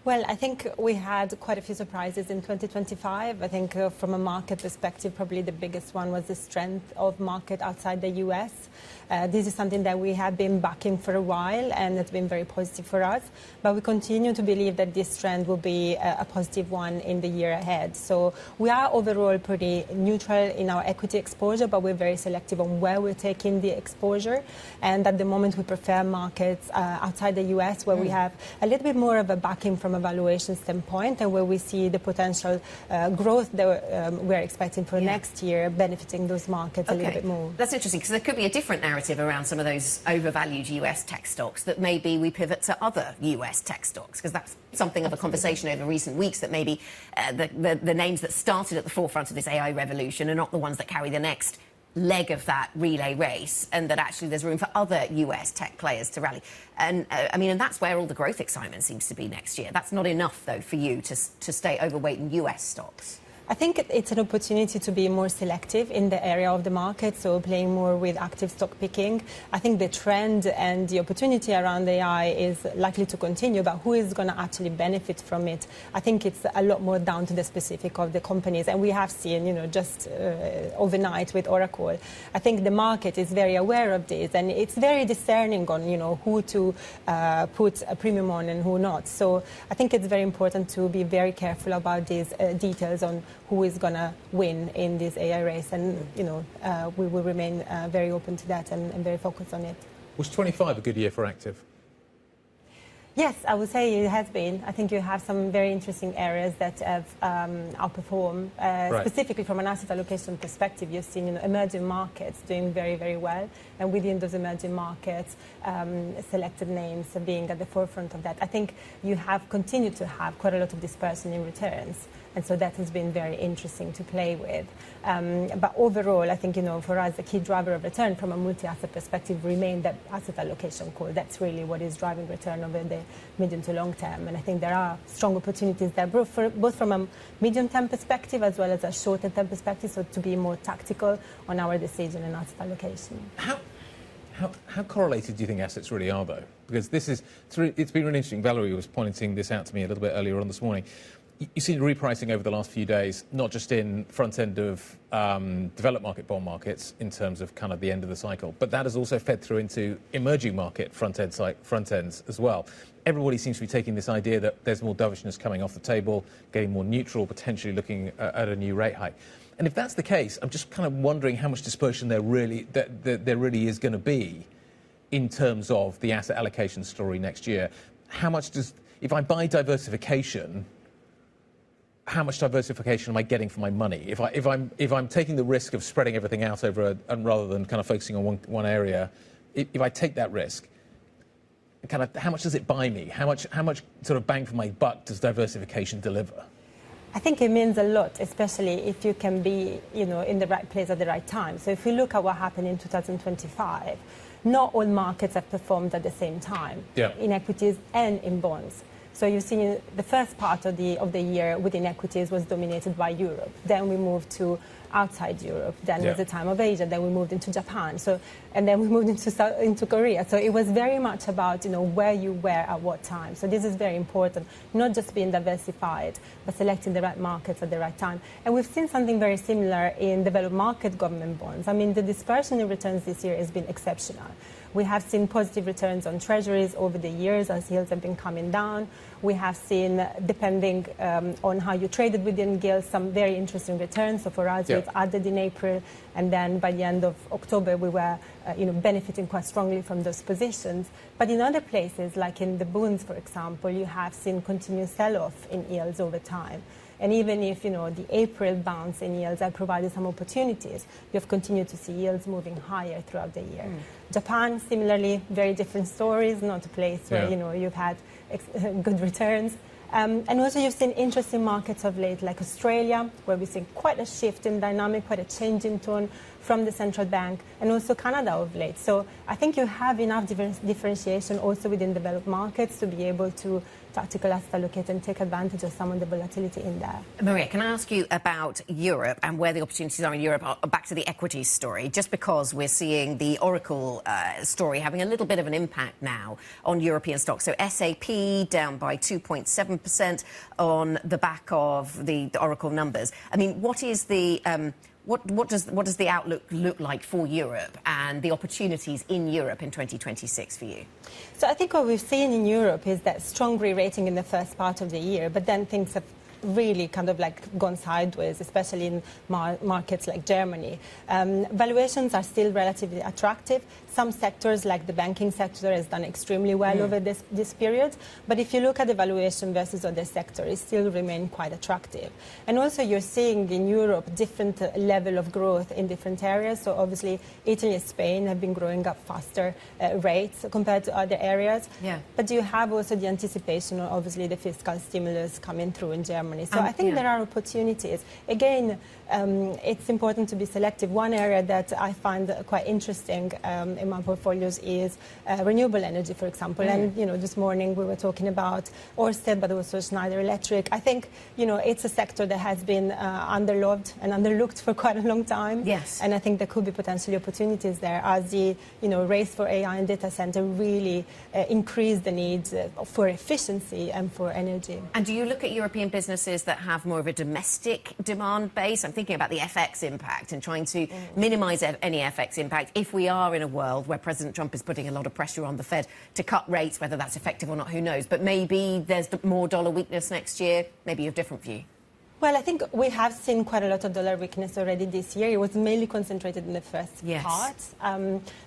Well, I think we had quite a few surprises in 2025. I think from a market perspective, probably the biggest one was the strength of market outside the US. This is something that we have been backing for a while, and it's been very positive for us. But we continue to believe that this trend will be a positive one in the year ahead. So we are overall pretty neutral in our equity exposure, but we're very selective on where we're taking the exposure. And at the moment, we prefer markets outside the US, where we have a little bit more of a backing from a valuation standpoint, and where we see the potential growth that we're expecting for next year benefiting those markets a little bit more. That's interesting, because there could be a different narrative around some of those overvalued US tech stocks, that maybe we pivot to other US tech stocks, because that's something of a conversation over recent weeks, that maybe the names that started at the forefront of this AI revolution are not the ones that carry the next leg of that relay race, and that actually there's room for other US tech players to rally. And and that's where all the growth excitement seems to be next year. That's not enough, though, for you to stay overweight in US stocks. I think it's an opportunity to be more selective in the area of the market, so playing more with active stock picking. I think the trend and the opportunity around AI is likely to continue, but who is going to actually benefit from it? I think it's a lot more down to the specific of the companies. And we have seen, just overnight with Oracle, I think the market is very aware of this, and it's very discerning on, who to put a premium on and who not. So I think it's very important to be very careful about these details on who is going to win in this AI race. And, we will remain very open to that and very focused on it. Was 25 a good year for active? Yes, I would say it has been. I think you have some very interesting areas that have outperformed. Specifically from an asset allocation perspective, you've seen emerging markets doing very, very well. And within those emerging markets, selected names being at the forefront of that. I think you have continued to have quite a lot of dispersion in returns. And so that has been very interesting to play with. But overall, I think, for us, the key driver of return from a multi-asset perspective remained that asset allocation call. That's really what is driving return over the medium to long term. And I think there are strong opportunities there, both from a medium-term perspective as well as a short-term perspective, so to be more tactical on our decision and asset allocation. How correlated do you think assets really are, though? Because it's been really interesting. Valerie was pointing this out to me a little bit earlier on this morning. you've seen repricing over the last few days, not just in front end of developed market bond markets in terms of kind of the end of the cycle, but that has also fed through into emerging market front ends as well. Everybody seems to be taking this idea that there's more dovishness coming off the table, getting more neutral, potentially looking at a new rate hike. And if that's the case, I'm just kind of wondering how much dispersion there really is going to be in terms of the asset allocation story next year. How much does, if I buy diversification, how much diversification am I getting for my money? If I'm taking the risk of spreading everything out over and rather than kind of focusing on one area, if I take that risk, kind of how much does it buy me? How much sort of bang for my buck does diversification deliver? I think it means a lot, especially if you can be, in the right place at the right time. So if we look at what happened in 2025, not all markets have performed at the same time, in equities and in bonds. So you've seen the first part of the year within equities was dominated by Europe. Then we moved to outside Europe. Then was the time of Asia. Then we moved into Japan. And then we moved into Korea. So it was very much about where you were at what time. So this is very important, not just being diversified, but selecting the right markets at the right time. And we've seen something very similar in developed market government bonds. I mean, the dispersion in returns this year has been exceptional. We have seen positive returns on treasuries over the years as yields have been coming down. We have seen, depending on how you traded within gilts, some very interesting returns. So for us, we've added in April, and then by the end of October, we were benefiting quite strongly from those positions. But in other places, like in the bonds, for example, you have seen continuous sell-off in yields over time. And even if, the April bounce in yields have provided some opportunities, you've continued to see yields moving higher throughout the year. Japan, similarly, very different stories, not a place where, you've had good returns. And also you've seen interesting markets of late, like Australia, where we've seen quite a shift in dynamic, quite a change in tone from the central bank, and also Canada of late. So I think you have enough differentiation also within developed markets to be able to tactical asset allocate and take advantage of some of the volatility in there. Maria, can I ask you about Europe and where the opportunities are in Europe? Back to the equities story, just because we're seeing the Oracle story having a little bit of an impact now on European stocks. So SAP down by 2.7% on the back of the Oracle numbers. I mean, what is the... What does the outlook look like for Europe and the opportunities in Europe in 2026 for you? So I think what we've seen in Europe is that strong re-rating in the first part of the year, but then things have really kind of like gone sideways, especially in markets like Germany. Valuations are still relatively attractive. Some sectors, like the banking sector, has done extremely well over this period. But if you look at the valuation versus other sectors, it still remains quite attractive. And also you're seeing in Europe different level of growth in different areas. So obviously Italy and Spain have been growing up faster rates compared to other areas. But you have also the anticipation of obviously the fiscal stimulus coming through in Germany. So I think there are opportunities. Again, it's important to be selective. One area that I find quite interesting in my portfolios is renewable energy, for example. And, this morning we were talking about Orsted, but also Schneider Electric. I think, it's a sector that has been underloved and underlooked for quite a long time. And I think there could be potentially opportunities there as the, race for AI and data center really increase the need for efficiency and for energy. And do you look at European businesses that have more of a domestic demand base? I'm thinking about the FX impact and trying to minimise any FX impact if we are in a world where President Trump is putting a lot of pressure on the Fed to cut rates, whether that's effective or not, who knows. But maybe there's more dollar weakness next year. Maybe you have a different view. Well, I think we have seen quite a lot of dollar weakness already this year. It was mainly concentrated in the first part.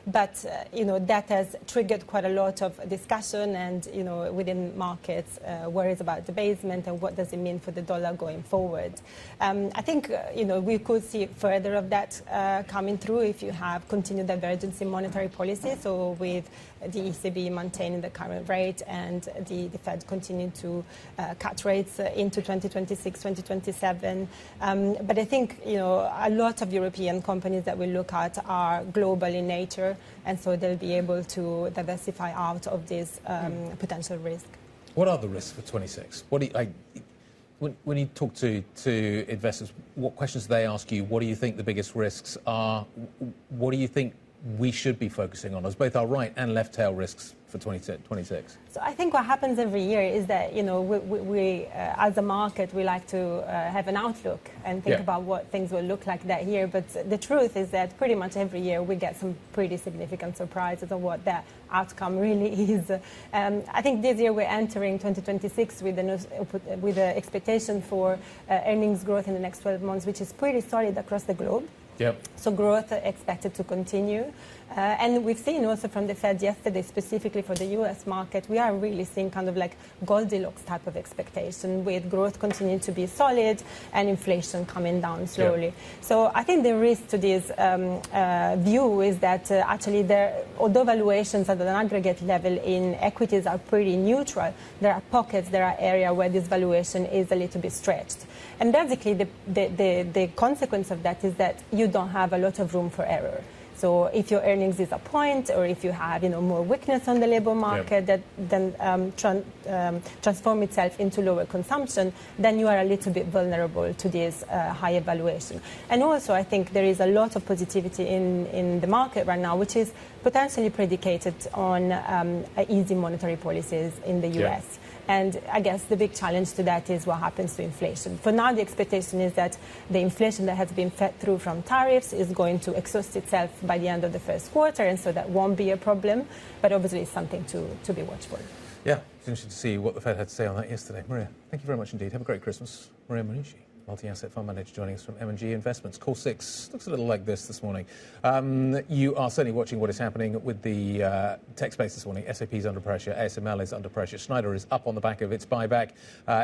But, that has triggered quite a lot of discussion and, within markets, worries about debasement and what does it mean for the dollar going forward. I think, we could see further of that coming through if you have continued divergence in monetary policy. So with the ECB maintaining the current rate and the Fed continuing to cut rates into 2026, 2027. But I think, a lot of European companies that we look at are global in nature, and so they'll be able to diversify out of this potential risk. What are the risks for 26? What do you, when you talk to investors, what questions do they ask you? What do you think the biggest risks are? What do you think we should be focusing on as both our right and left tail risks for 2026? So I think what happens every year is that, we as a market, we like to have an outlook and think about what things will look like that year. But the truth is that pretty much every year we get some pretty significant surprises of what that outcome really is. I think this year we're entering 2026 with the expectation for earnings growth in the next 12 months, which is pretty solid across the globe. Yep. So growth expected to continue. And we've seen also from the Fed yesterday, specifically for the US market, we are really seeing kind of like Goldilocks type of expectation, with growth continuing to be solid and inflation coming down slowly. Yep. So I think the risk to this view is that actually although valuations at an aggregate level in equities are pretty neutral, there are pockets, there are areas where this valuation is a little bit stretched. And basically the consequence of that is that you don't have a lot of room for error. So if your earnings disappoint, or if you have more weakness on the labor market that then transform itself into lower consumption, then you are a little bit vulnerable to this high valuation. And also I think there is a lot of positivity in the market right now, which is potentially predicated on easy monetary policies in the US. And I guess the big challenge to that is what happens to inflation. For now, the expectation is that the inflation that has been fed through from tariffs is going to exhaust itself by the end of the first quarter, and so that won't be a problem. But obviously, it's something to be watchful. Yeah, it's interesting to see what the Fed had to say on that yesterday. Maria, thank you very much indeed. Have a great Christmas. Maria Monici, multi-asset fund manager, joining us from M&G Investments. Call 6 looks a little like this morning. You are certainly watching what is happening with the tech space this morning. SAP is under pressure. ASML is under pressure. Schneider is up on the back of its buyback.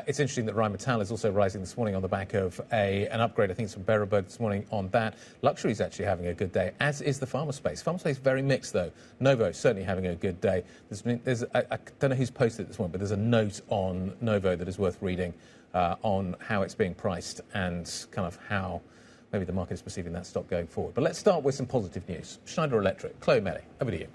It's interesting that Rheinmetall is also rising this morning on the back of an upgrade. I think it's from Berenberg this morning on that. Luxury is actually having a good day, as is the pharma space. Pharma space is very mixed, though. Novo certainly having a good day. I don't know who's posted it this morning, but there's a note on Novo that is worth reading. On how it's being priced and kind of how maybe the market is perceiving that stock going forward. But let's start with some positive news. Schneider Electric. Chloe Melly, over to you.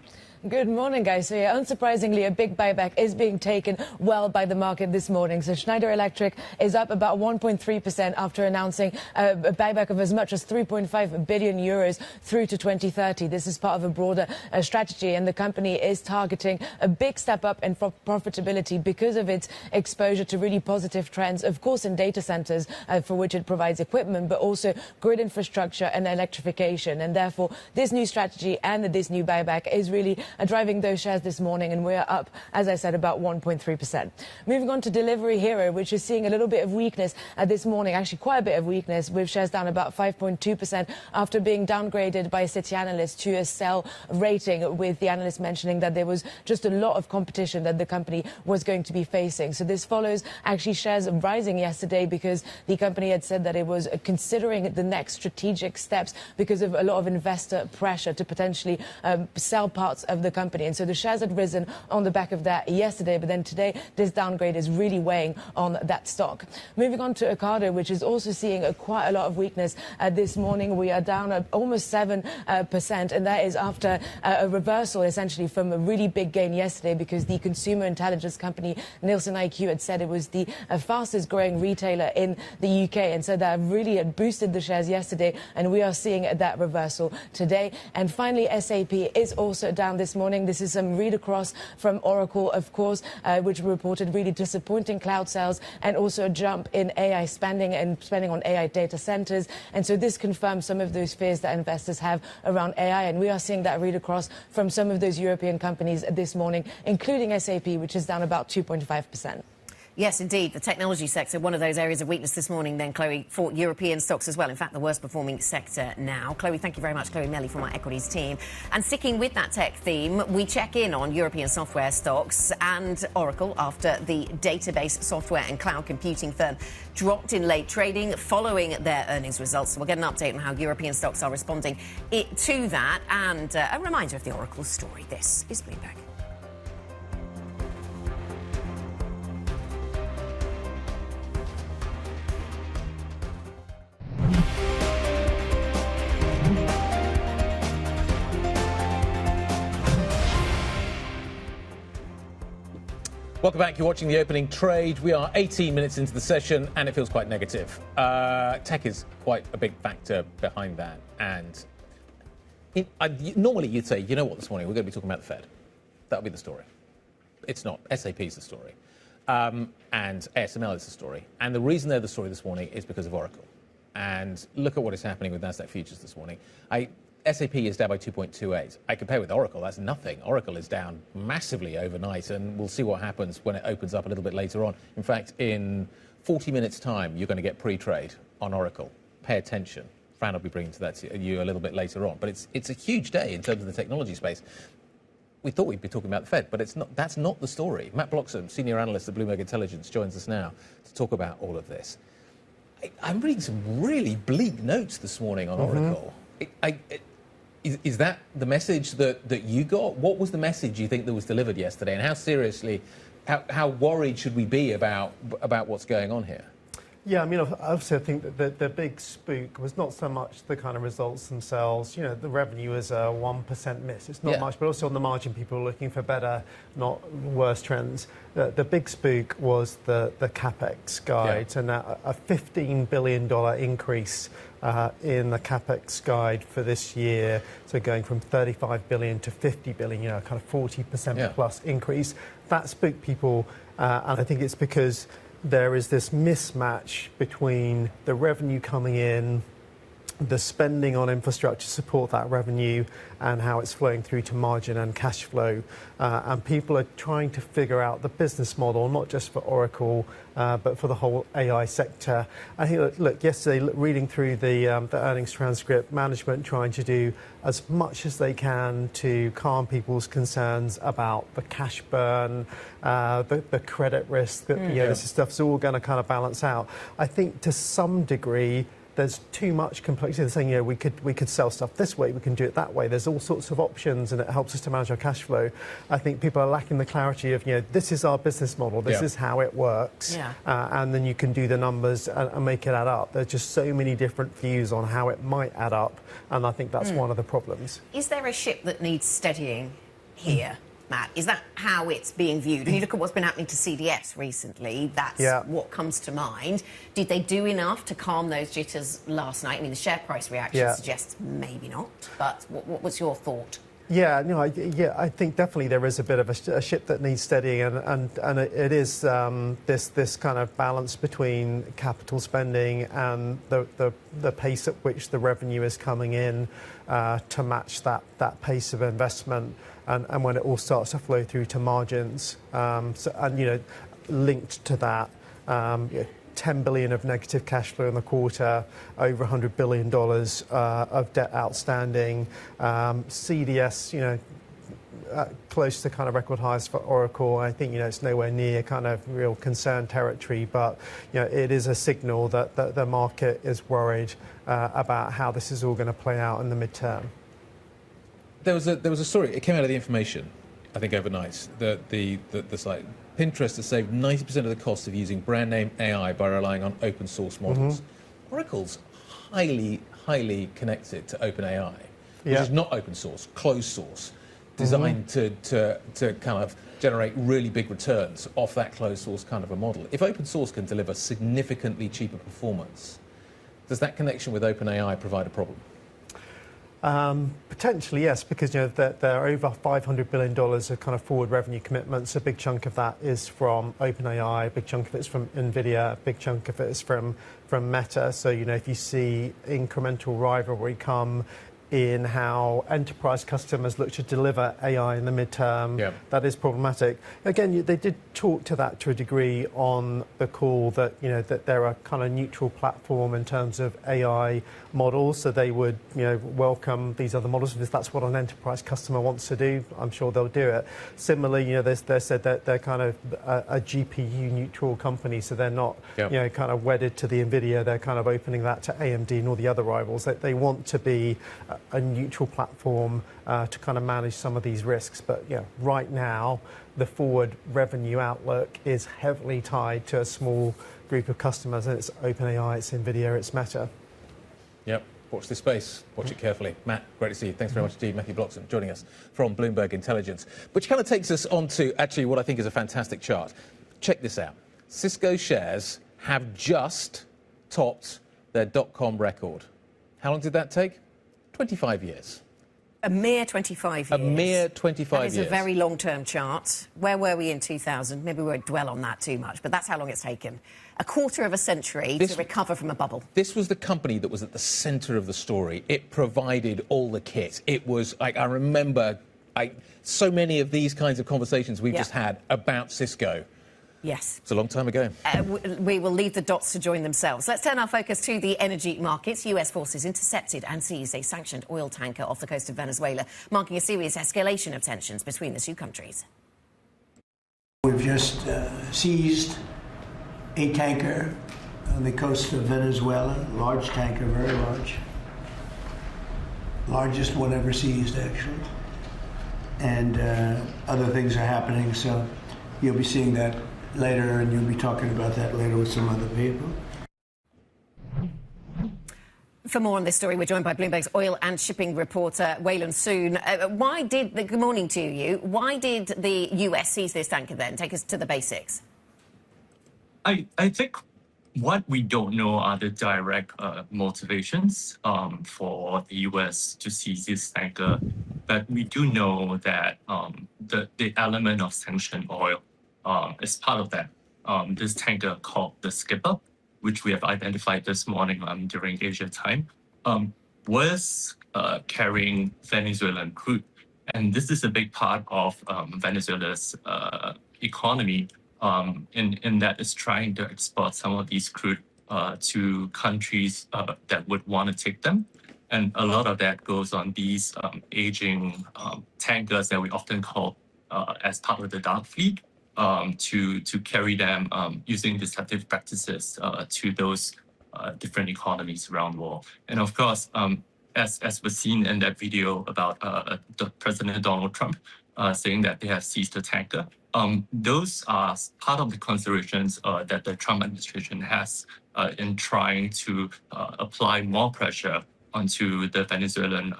Good morning, guys. So, yeah, unsurprisingly, a big buyback is being taken well by the market this morning. So Schneider Electric is up about 1.3% after announcing a buyback of as much as 3.5 billion euros through to 2030. This is part of a broader strategy, and the company is targeting a big step up in profitability because of its exposure to really positive trends, of course, in data centers, for which it provides equipment, but also grid infrastructure and electrification. And therefore, this new strategy and this new buyback is really driving those shares this morning, and we're up, as I said, about 1.3%. Moving on to Delivery Hero, which is seeing a little bit of weakness this morning, actually quite a bit of weakness, with shares down about 5.2% after being downgraded by Citi analysts to a sell rating, with the analyst mentioning that there was just a lot of competition that the company was going to be facing. So this follows actually shares rising yesterday because the company had said that it was considering the next strategic steps because of a lot of investor pressure to potentially sell parts of the company. And so the shares had risen on the back of that yesterday, but then today this downgrade is really weighing on that stock. Moving on to Ocado, which is also seeing quite a lot of weakness this morning. We are down almost 7%, and that is after a reversal essentially from a really big gain yesterday, because the consumer intelligence company Nielsen IQ had said it was the fastest growing retailer in the UK, and so that really had boosted the shares yesterday, and we are seeing that reversal today. And finally, SAP is also down this morning. This is some read across from Oracle, of course, which reported really disappointing cloud sales and also a jump in AI spending and spending on AI data centers. And so this confirms some of those fears that investors have around AI. And we are seeing that read across from some of those European companies this morning, including SAP, which is down about 2.5%. Yes, indeed. The technology sector, one of those areas of weakness this morning, then, Chloe, for European stocks as well. In fact, the worst performing sector now. Chloe, thank you very much. Chloe Melly from our equities team. And sticking with that tech theme, we check in on European software stocks and Oracle after the database software and cloud computing firm dropped in late trading following their earnings results. So we'll get an update on how European stocks are responding to that. And a reminder of the Oracle story. This is Bloomberg. Welcome back. You're watching the opening trade. We are 18 minutes into the session, and it feels quite negative. Tech is quite a big factor behind that, and Normally you'd say, you know what, this morning we're going to be talking about the Fed. That'll be the story. It's not. SAP's the story. And ASML is the story. And the reason they're the story this morning is because of Oracle. And look at what is happening with Nasdaq futures this morning. SAP is down by 2.28. I compare with Oracle, that's nothing. Oracle is down massively overnight, and we'll see what happens when it opens up a little bit later on. In fact, in 40 minutes' time, you're going to get pre-trade on Oracle. Pay attention. Fran will be bringing that to you a little bit later on. But it's a huge day in terms of the technology space. We thought we'd be talking about the Fed, but it's not. That's not the story. Matt Bloxham, senior analyst at Bloomberg Intelligence, joins us now to talk about all of this. I'm reading some really bleak notes this morning on Oracle. Is that the message that you got? What was the message you think that was delivered yesterday, and how seriously, how worried should we be about what's going on here? Yeah, I mean, obviously, I think that the big spook was not so much the kind of results themselves. You know, the revenue is a 1% miss. It's not much, but also on the margin, people are looking for better, not worse trends. The big spook was the CapEx guide, and a $15 billion increase in the CapEx guide for this year. So going from 35 billion to 50 billion, you know, kind of 40% plus increase. That spooked people, and I think it's because there is this mismatch between the revenue coming in, the spending on infrastructure to support that revenue, and how it's flowing through to margin and cash flow. And people are trying to figure out the business model, not just for Oracle, but for the whole AI sector. I think, look, yesterday, reading through the earnings transcript, management trying to do as much as they can to calm people's concerns about the cash burn, the credit risk, that this stuff's all going to kind of balance out. I think to some degree, there's too much complexity. They're saying, you know, we could sell stuff this way, we can do it that way. There's all sorts of options, and it helps us to manage our cash flow. I think people are lacking the clarity of, you know, this is our business model, this is how it works, and then you can do the numbers and make it add up. There's just so many different views on how it might add up, and I think that's one of the problems. Is there a ship that needs steadying here? Matt, is that how it's being viewed? When you look at what's been happening to CDS recently, that's what comes to mind. Did they do enough to calm those jitters last night? I mean, the share price reaction suggests maybe not, but what's your thought? Yeah, no, I think definitely there is a bit of a ship that needs steadying, and it is this kind of balance between capital spending and the pace at which the revenue is coming in to match that pace of investment, and when it all starts to flow through to margins, and you know, linked to that. 10 billion of negative cash flow in the quarter, over $100 billion of debt outstanding. CDS, you know, close to kind of record highs for Oracle. I think, you know, it's nowhere near kind of real concern territory, but, you know, it is a signal that the market is worried about how this is all going to play out in the midterm. There was a story. It came out of the information, I think, overnight. The site. Pinterest has saved 90% of the cost of using brand name AI by relying on open source models. Oracle's highly connected to OpenAI, which is not open source, closed source, designed to kind of generate really big returns off that closed source kind of a model. If open source can deliver significantly cheaper performance, does that connection with OpenAI provide a problem? Potentially, yes, because, you know, there are over $500 billion of kind of forward revenue commitments. A big chunk of that is from OpenAI, a big chunk of it is from NVIDIA, a big chunk of it is from Meta. So, you know, if you see incremental rivalry come in how enterprise customers look to deliver AI in the midterm, that is problematic. Again, they did talk to that to a degree on the call, that, you know, that they're a kind of neutral platform in terms of AI models, so they would, you know, welcome these other models if that's what an enterprise customer wants to do. I'm sure they'll do it. Similarly, you know, they said that they're kind of a GPU neutral company, so they're not, you know, kind of wedded to the NVIDIA. They're kind of opening that to AMD and all the other rivals. They want to be a neutral platform to kind of manage some of these risks. But yeah, right now, the forward revenue outlook is heavily tied to a small group of customers, and it's OpenAI, it's NVIDIA, it's Meta. Yep. Watch this space. Watch it carefully. Matt, great to see you. Thanks very much indeed. Matthew Bloxham joining us from Bloomberg Intelligence. Which kind of takes us on to actually what I think is a fantastic chart. Check this out. Cisco shares have just topped their .com record. How long did that take? 25 years. A mere 25 years. A mere 25 years. That is a very long-term chart. Where were we in 2000? Maybe we won't dwell on that too much, but that's how long it's taken. A quarter of a century to recover from a bubble. This was the company that was at the centre of the story. It provided all the kit. It was, like, I remember so many of these kinds of conversations we've just had about Cisco. Yes. It's a long time ago. We will leave the dots to join themselves. Let's turn our focus to the energy markets. US forces intercepted and seized a sanctioned oil tanker off the coast of Venezuela, marking a serious escalation of tensions between the two countries. We've just seized a tanker on the coast of Venezuela, large tanker, very large. Largest one ever seized, actually. And other things are happening, so you'll be seeing that later, and you'll be talking about that later with some other people. For more on this story, we're joined by Bloomberg's oil and shipping reporter, Waylon Soon. Good morning to you. Why did the US seize this tanker then? Take us to the basics. I think what we don't know are the direct motivations for the US to seize this tanker. But we do know that the element of sanctioned oil is part of that. This tanker called the Skipper, which we have identified this morning during Asia time, was carrying Venezuelan crude. And this is a big part of Venezuela's economy in that it's trying to export some of these crude to countries that would want to take them. And a lot of that goes on these aging tankers that we often call as part of the dark fleet, to carry them using deceptive practices to those different economies around the world. And of course, as was seen in that video about President Donald Trump saying that they have seized a tanker, those are part of the considerations that the Trump administration has in trying to apply more pressure onto the Venezuelan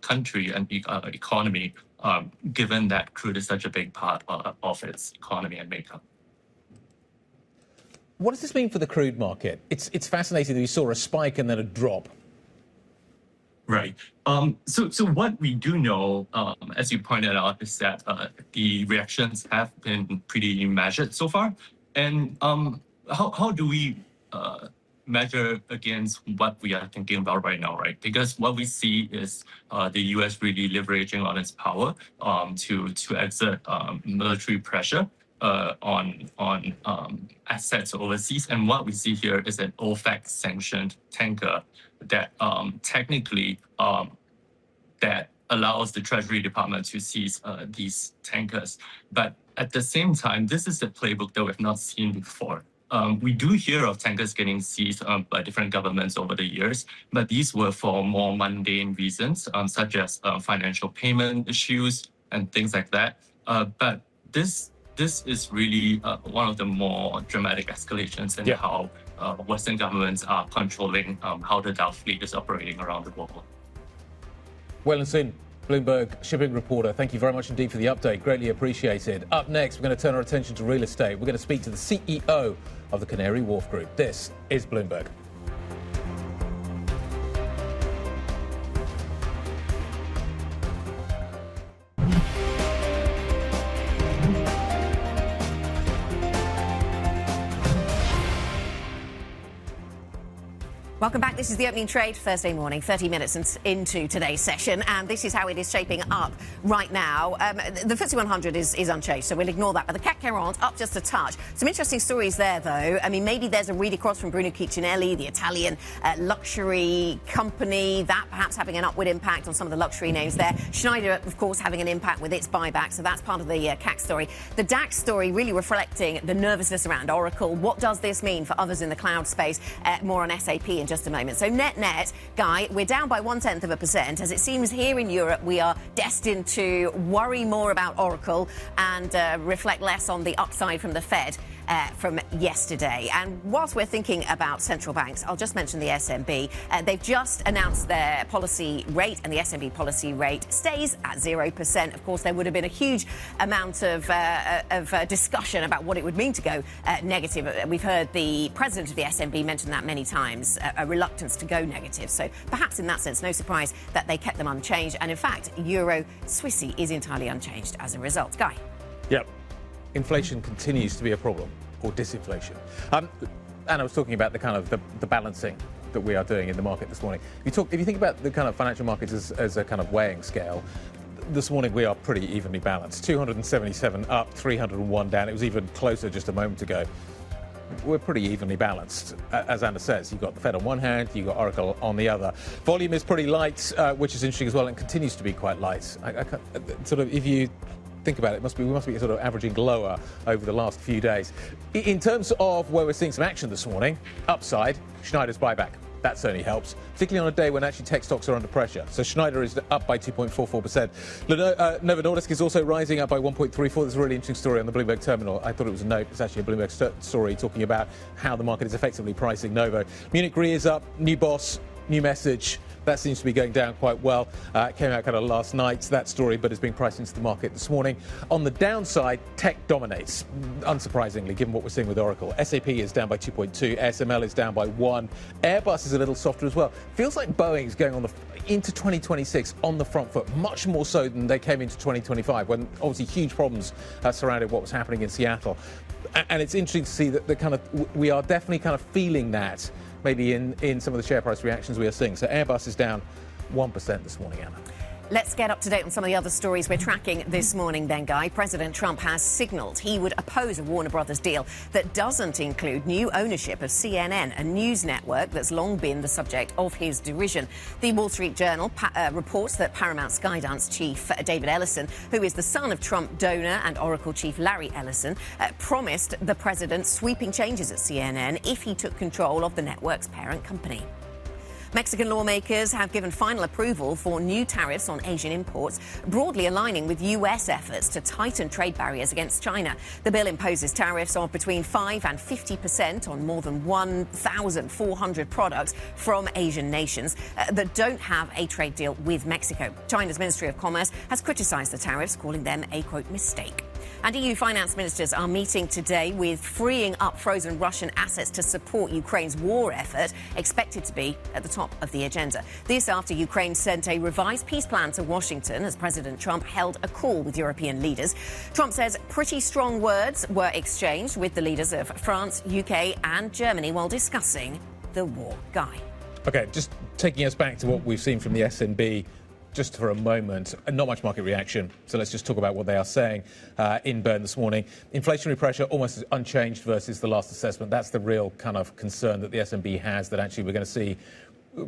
country and economy, given that crude is such a big part of its economy and makeup. What does this mean for the crude market? It's fascinating that we saw a spike and then a drop. Right. So what we do know, as you pointed out, is that the reactions have been pretty measured so far. And how do we measure against what we are thinking about right now, right? Because what we see is the U.S. really leveraging on its power to exert military pressure on assets overseas. And what we see here is an OFAC-sanctioned tanker that technically that allows the Treasury Department to seize these tankers. But at the same time, this is a playbook that we've not seen before. We do hear of tankers getting seized by different governments over the years, but these were for more mundane reasons, such as financial payment issues and things like that. But this is really one of the more dramatic escalations in how Western governments are controlling how the dark fleet is operating around the world. Waylon Soon, Bloomberg shipping reporter, thank you very much indeed for the update. Greatly appreciated. Up next, we're going to turn our attention to real estate. We're going to speak to the CEO of the Canary Wharf Group. This is Bloomberg. Welcome back. This is the opening trade Thursday morning, 30 minutes into today's session, and this is how it is shaping up right now. The FTSE 100 is unchanged, so we'll ignore that. But the CAC 40 up just a touch. Some interesting stories there, though. I mean, maybe there's a read across from Bruno Cucinelli, the Italian luxury company, that perhaps having an upward impact on some of the luxury names there. Schneider, of course, having an impact with its buyback, so that's part of the CAC story. The DAX story really reflecting the nervousness around Oracle. What does this mean for others in the cloud space? More on SAP in just a moment. So net, Guy, we're down by 0.1%, as it seems here in Europe we are destined to worry more about Oracle and reflect less on the upside from the Fed. from yesterday. And whilst we're thinking about central banks, I'll just mention the SNB. They've just announced their policy rate, and the SNB policy rate stays at 0%. Of course, there would have been a huge amount of discussion about what it would mean to go negative. We've heard the president of the SNB mention that many times, a reluctance to go negative. So perhaps in that sense, no surprise that they kept them unchanged. And in fact, Euro Swissy is entirely unchanged as a result. Guy? Yep. Inflation continues to be a problem, or disinflation. And I was talking about the kind of the balancing that we are doing in the market this morning. If you think about the kind of financial markets as a kind of weighing scale, this morning we are pretty evenly balanced. 277 up, 301 down. It was even closer just a moment ago. We're pretty evenly balanced. As Anna says, you've got the Fed on one hand, you've got Oracle on the other. Volume is pretty light, which is interesting as well, and continues to be quite light. Sort of, if you think about it, we must be sort of averaging lower over the last few days. In terms of where we're seeing some action this morning, upside, Schneider's buyback. That certainly helps, particularly on a day when actually tech stocks are under pressure. So Schneider is up by 2.44%. Novo Nordisk is also rising up by 1.34%. There's a really interesting story on the Bloomberg terminal. I thought it was a note. It's actually a Bloomberg story talking about how the market is effectively pricing Novo. Munich Re is up, new boss, new message. That seems to be going down quite well. It came out kind of last night, that story, but it's being priced into the market this morning. On the downside, tech dominates, unsurprisingly, given what we're seeing with Oracle. SAP is down by 2.2, ASML is down by 1. Airbus is a little softer as well. Feels like Boeing's going into 2026 on the front foot, much more so than they came into 2025, when obviously huge problems surrounded what was happening in Seattle. And it's interesting to see that we are definitely kind of feeling that maybe in some of the share price reactions we are seeing. So Airbus is down 1% this morning, Anna. Let's get up to date on some of the other stories we're tracking this morning, then, Guy. President Trump has signalled he would oppose a Warner Brothers deal that doesn't include new ownership of CNN, a news network that's long been the subject of his derision. The Wall Street Journal reports that Paramount Skydance chief David Ellison, who is the son of Trump donor and Oracle chief Larry Ellison, promised the president sweeping changes at CNN if he took control of the network's parent company. Mexican lawmakers have given final approval for new tariffs on Asian imports, broadly aligning with US efforts to tighten trade barriers against China. The bill imposes tariffs of between 5% and 50% on more than 1,400 products from Asian nations that don't have a trade deal with Mexico. China's Ministry of Commerce has criticised the tariffs, calling them a, quote, mistake. And EU finance ministers are meeting today with freeing up frozen Russian assets to support Ukraine's war effort, expected to be at the top of the agenda. This after Ukraine sent a revised peace plan to Washington as President Trump held a call with European leaders. Trump says pretty strong words were exchanged with the leaders of France, UK and Germany while discussing the war. Guy. OK, just taking us back to what we've seen from the SNB just for a moment. Not much market reaction, so let's just talk about what they are saying in Bern this morning. Inflationary pressure almost unchanged versus the last assessment. That's the real kind of concern that the SNB has, that actually we're going to see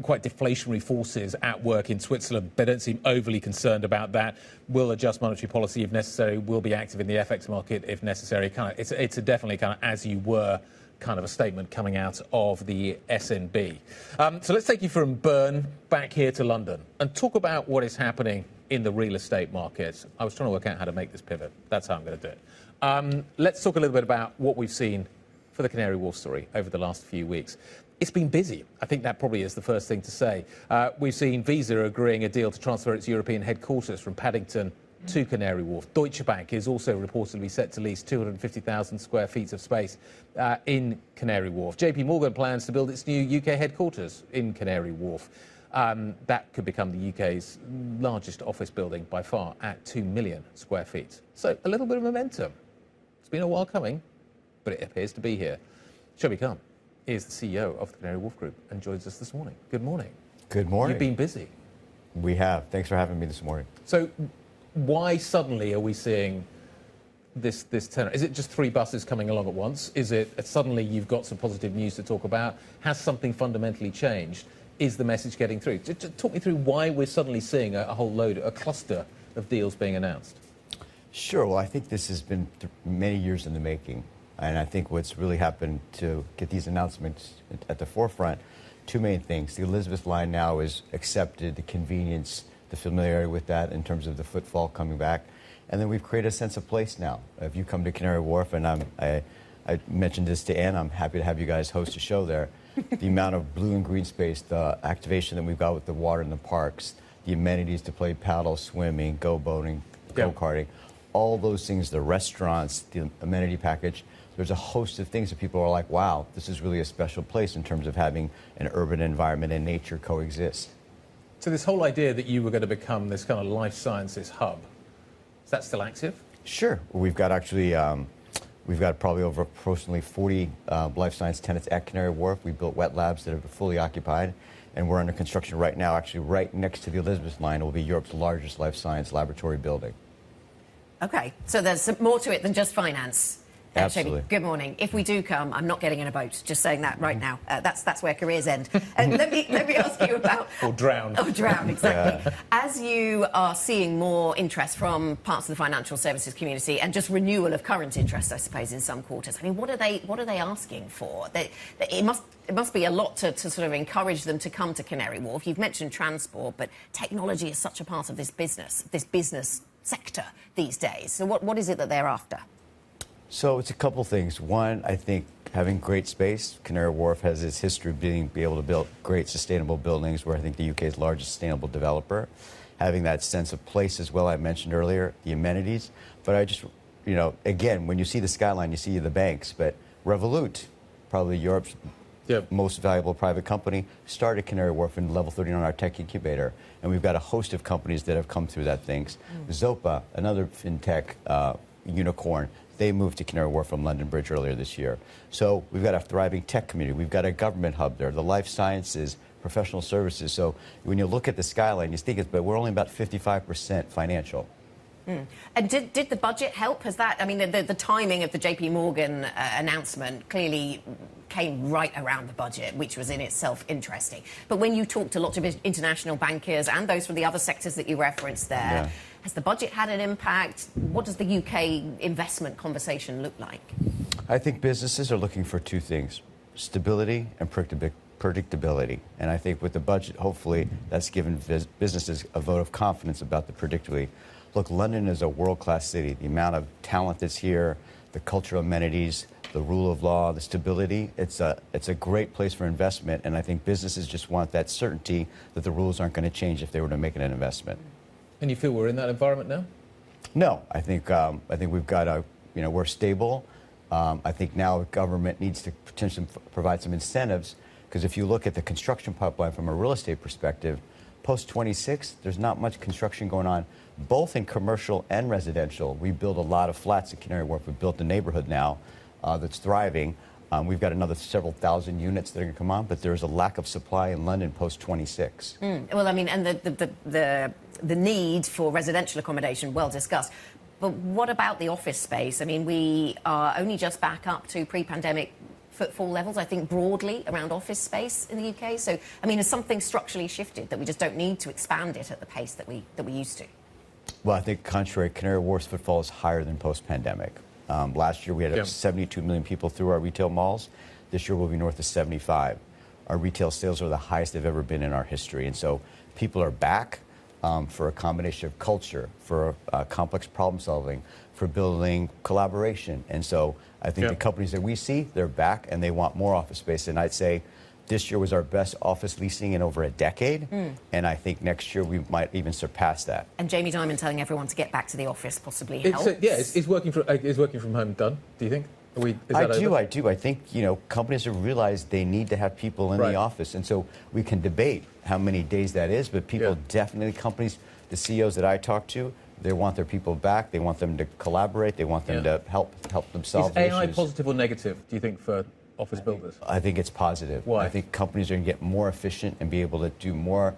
quite deflationary forces at work in Switzerland. They don't seem overly concerned about that. Will adjust monetary policy if necessary, will be active in the FX market if necessary. It's a definitely kind of as you were kind of a statement coming out of the SNB. So let's take you from Bern back here to London and talk about what is happening in the real estate market. I was trying to work out how to make this pivot. That's how I'm going to do it. Let's talk a little bit about what we've seen for the Canary Wharf story over the last few weeks. It's been busy. I think that probably is the first thing to say. We've seen Visa agreeing a deal to transfer its European headquarters from Paddington to Canary Wharf. Deutsche Bank is also reportedly set to lease 250,000 square feet of space in Canary Wharf. JPMorgan plans to build its new UK headquarters in Canary Wharf. That could become the UK's largest office building by far at 2 million square feet. So a little bit of momentum. It's been a while coming, but it appears to be here. Shobi Khan is the CEO of the Canary Wharf Group and joins us this morning. Good morning. Good morning. You've been busy. We have. Thanks for having me this morning. So why suddenly are we seeing this tenor? Is it just 3 buses coming along at once? Is it suddenly you've got some positive news to talk about? Has something fundamentally changed? Is the message getting through? Just talk me through why we're suddenly seeing a whole load, a cluster of deals being announced. Sure. Well, I think this has been many years in the making. And I think what's really happened to get these announcements at the forefront, 2 main things. The Elizabeth line now is accepted, the convenience, the familiarity with that in terms of the footfall coming back. And then we've created a sense of place now. If you come to Canary Wharf, and I mentioned this to Ann. I'm happy to have you guys host a show there. The amount of blue and green space, the activation that we've got with the water in the parks, the amenities to play paddle, swimming, go boating, go-karting, all those things, the restaurants, the amenity package. There's a host of things that people are like, wow, this is really a special place in terms of having an urban environment and nature coexist. So this whole idea that you were going to become this kind of life sciences hub, is that still active? Sure. We've got actually, we've got probably over approximately 40 life science tenants at Canary Wharf. We built wet labs that are fully occupied, and we're under construction right now, actually right next to the Elizabeth line. It will be Europe's largest life science laboratory building. Okay, so there's more to it than just finance. Absolutely. Good morning. If we do come, I'm not getting in a boat. Just saying that right now. That's where careers end. Let me ask you about or drown. Oh, drown, exactly. Yeah. As you are seeing more interest from parts of the financial services community and just renewal of current interest, I suppose, in some quarters. I mean, what are they asking for? It must be a lot to sort of encourage them to come to Canary Wharf. You've mentioned transport, but technology is such a part of this business sector these days. So what is it that they're after? So it's a couple things. One, I think having great space. Canary Wharf has its history of being able to build great sustainable buildings. We're, I think, the UK's largest sustainable developer. Having that sense of place as well, I mentioned earlier, the amenities. But I just, again, when you see the skyline, you see the banks. But Revolut, probably Europe's most valuable private company, started Canary Wharf in level 39, our tech incubator. And we've got a host of companies that have come through that things. Zopa, another fintech unicorn, they moved to Canary Wharf from London Bridge earlier this year. So we've got a thriving tech community. We've got a government hub there, the life sciences, professional services. So when you look at the skyline, you think but we're only about 55% financial. And did the budget help? Has that, I mean, the timing of the JPMorgan announcement clearly came right around the budget, which was in itself interesting. But when you talk to lots of international bankers and those from the other sectors that you referenced there, has the budget had an impact? What does the UK investment conversation look like? I think businesses are looking for two things, stability and predictability. And I think with the budget, hopefully, that's given businesses a vote of confidence about the predictability. Look, London is a world-class city. The amount of talent that's here, the cultural amenities, the rule of law, the stability, it's a great place for investment. And I think businesses just want that certainty that the rules aren't going to change if they were to make an investment. And you feel we're in that environment now? No, I think we've got we're stable. I think now government needs to potentially provide some incentives, because if you look at the construction pipeline from a real estate perspective, post-26, there's not much construction going on, both in commercial and residential. We build a lot of flats at Canary Wharf. We've built a neighborhood now that's thriving. We've got another several thousand units that are going to come on, but there's a lack of supply in London post-26. Well, I mean, and the need for residential accommodation, well discussed. But what about the office space? I mean, we are only just back up to pre-pandemic footfall levels, I think, broadly around office space in the UK. So, I mean, has something structurally shifted that we just don't need to expand it at the pace that we used to? Well, I think contrary, Canary Wharf's footfall is higher than post-pandemic. Last year, we had 72 million people through our retail malls. This year, we'll be north of 75. Our retail sales are the highest they've ever been in our history. And so people are back for a combination of culture, for complex problem solving, for building collaboration. And so I think the companies that we see, they're back and they want more office space. And I'd say this year was our best office leasing in over a decade. And I think next year we might even surpass that. And Jamie Dimon telling everyone to get back to the office possibly helps. Is working from home done, do you think? I do. I think, companies have realized they need to have people in the office. And so we can debate how many days that is, but people definitely, companies, the CEOs that I talk to, they want their people back. They want them to collaborate. They want them to help them solve issues. Is AI positive or negative, do you think, for office builders? I think it's positive. Why? I think companies are going to get more efficient and be able to do more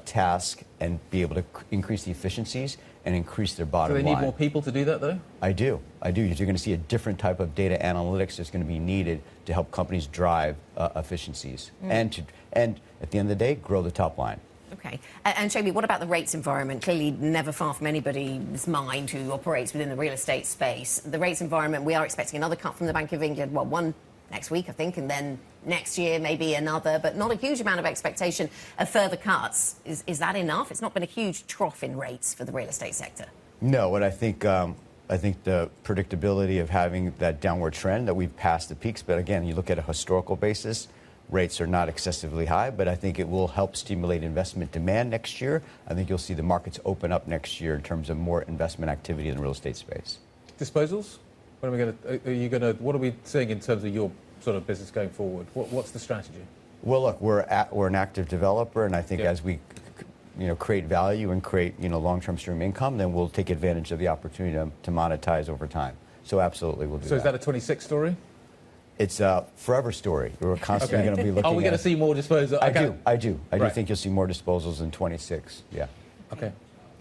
tasks and be able to increase the efficiencies and increase their bottom line. Do they need more people to do that, though? I do. You're going to see a different type of data analytics that's going to be needed to help companies drive efficiencies and at the end of the day, grow the top line. Okay. And Jamie, what about the rates environment? Clearly never far from anybody's mind who operates within the real estate space. The rates environment, we are expecting another cut from the Bank of England, one next week, I think, and then next year maybe another, but not a huge amount of expectation of further cuts. Is that enough? It's not been a huge trough in rates for the real estate sector. No, and I think I think the predictability of having that downward trend, that we've passed the peaks. But again, you look at a historical basis, rates are not excessively high, but I think it will help stimulate investment demand next year. I think you'll see the markets open up next year in terms of more investment activity in the real estate space. Disposals? What are we seeing in terms of your sort of business going forward? What's the strategy? Well, look, we're an active developer, and I think as we create value and create long-term stream income, then we'll take advantage of the opportunity to monetize over time. So absolutely, we'll do that. So is that a 26 story? It's a forever story. We're constantly going to be looking. Are we going to see more disposals? I do think you'll see more disposals in 26. Yeah. Okay.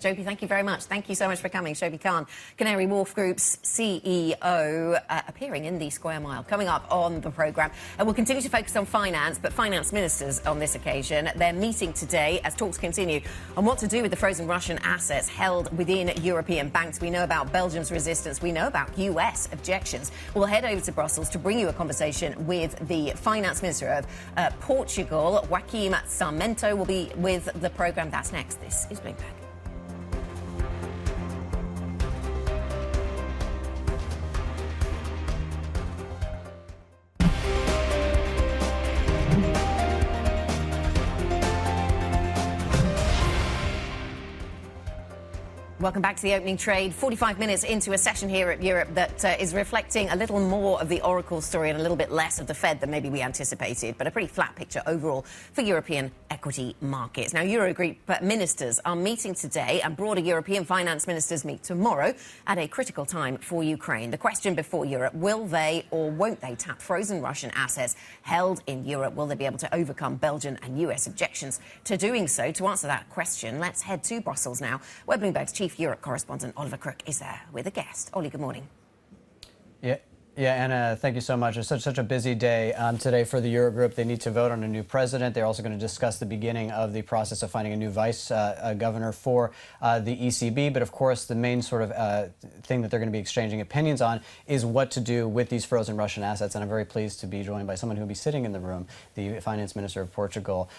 Shobi, thank you very much. Thank you so much for coming. Shobi Khan, Canary Wharf Group's CEO, appearing in the Square Mile. Coming up on the programme, we'll continue to focus on finance, but finance ministers on this occasion. They're meeting today as talks continue on what to do with the frozen Russian assets held within European banks. We know about Belgium's resistance. We know about US objections. We'll head over to Brussels to bring you a conversation with the finance minister of Portugal. Joaquim Sarmento will be with the programme. That's next. This is Bloomberg. Welcome back to the opening trade. 45 minutes into a session here at Europe that is reflecting a little more of the Oracle story and a little bit less of the Fed than maybe we anticipated, but a pretty flat picture overall for European equity markets. Now, Eurogroup ministers are meeting today and broader European finance ministers meet tomorrow at a critical time for Ukraine. The question before Europe, will they or won't they tap frozen Russian assets held in Europe? Will they be able to overcome Belgian and US objections to doing so? To answer that question, let's head to Brussels now, where Bloomberg's chief Europe correspondent Oliver Crook is there with a guest. Ollie, good morning. Yeah, Anna, thank you so much. It's such a busy day today for the Eurogroup. They need to vote on a new president. They're also going to discuss the beginning of the process of finding a new vice governor for the ECB. But of course, the main sort of thing that they're going to be exchanging opinions on is what to do with these frozen Russian assets. And I'm very pleased to be joined by someone who will be sitting in the room, the finance minister of Portugal,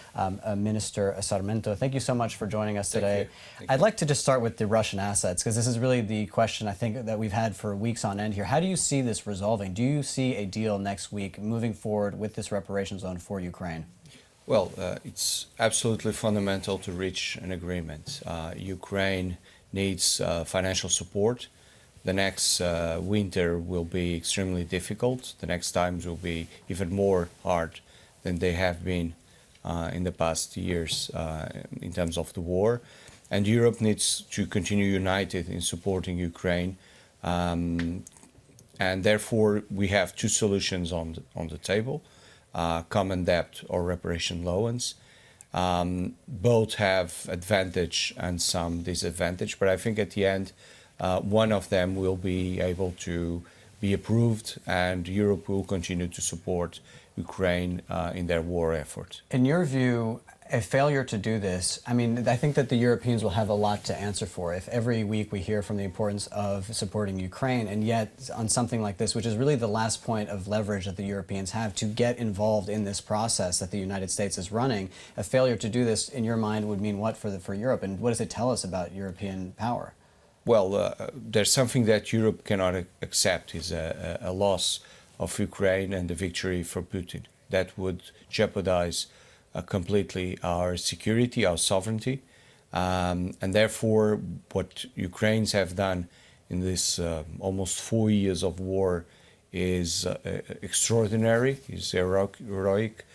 Minister Sarmento. Thank you so much for joining us today. Thank you. I'd like to just start with the Russian assets, because this is really the question I think that we've had for weeks on end here. How do you see this resolving? Do you see a deal next week moving forward with this reparation zone for Ukraine? Well, it's absolutely fundamental to reach an agreement. Ukraine needs financial support. The next winter will be extremely difficult. The next times will be even more hard than they have been in the past years in terms of the war. And Europe needs to continue united in supporting Ukraine. And therefore, we have two solutions on the table, common debt or reparation loans. Both have advantage and some disadvantage, but I think at the end, one of them will be able to be approved, and Europe will continue to support Ukraine in their war effort. In your view, a failure to do this, I mean, I think that the Europeans will have a lot to answer for if every week we hear from the importance of supporting Ukraine, and yet on something like this, which is really the last point of leverage that the Europeans have to get involved in this process that the United States is running, a failure to do this, in your mind, would mean what for Europe, and what does it tell us about European power? Well, there's something that Europe cannot accept is a loss of Ukraine and the victory for Putin. That would jeopardize completely our security, our sovereignty, and therefore what Ukrainians have done in this almost 4 years of war is extraordinary, is heroic.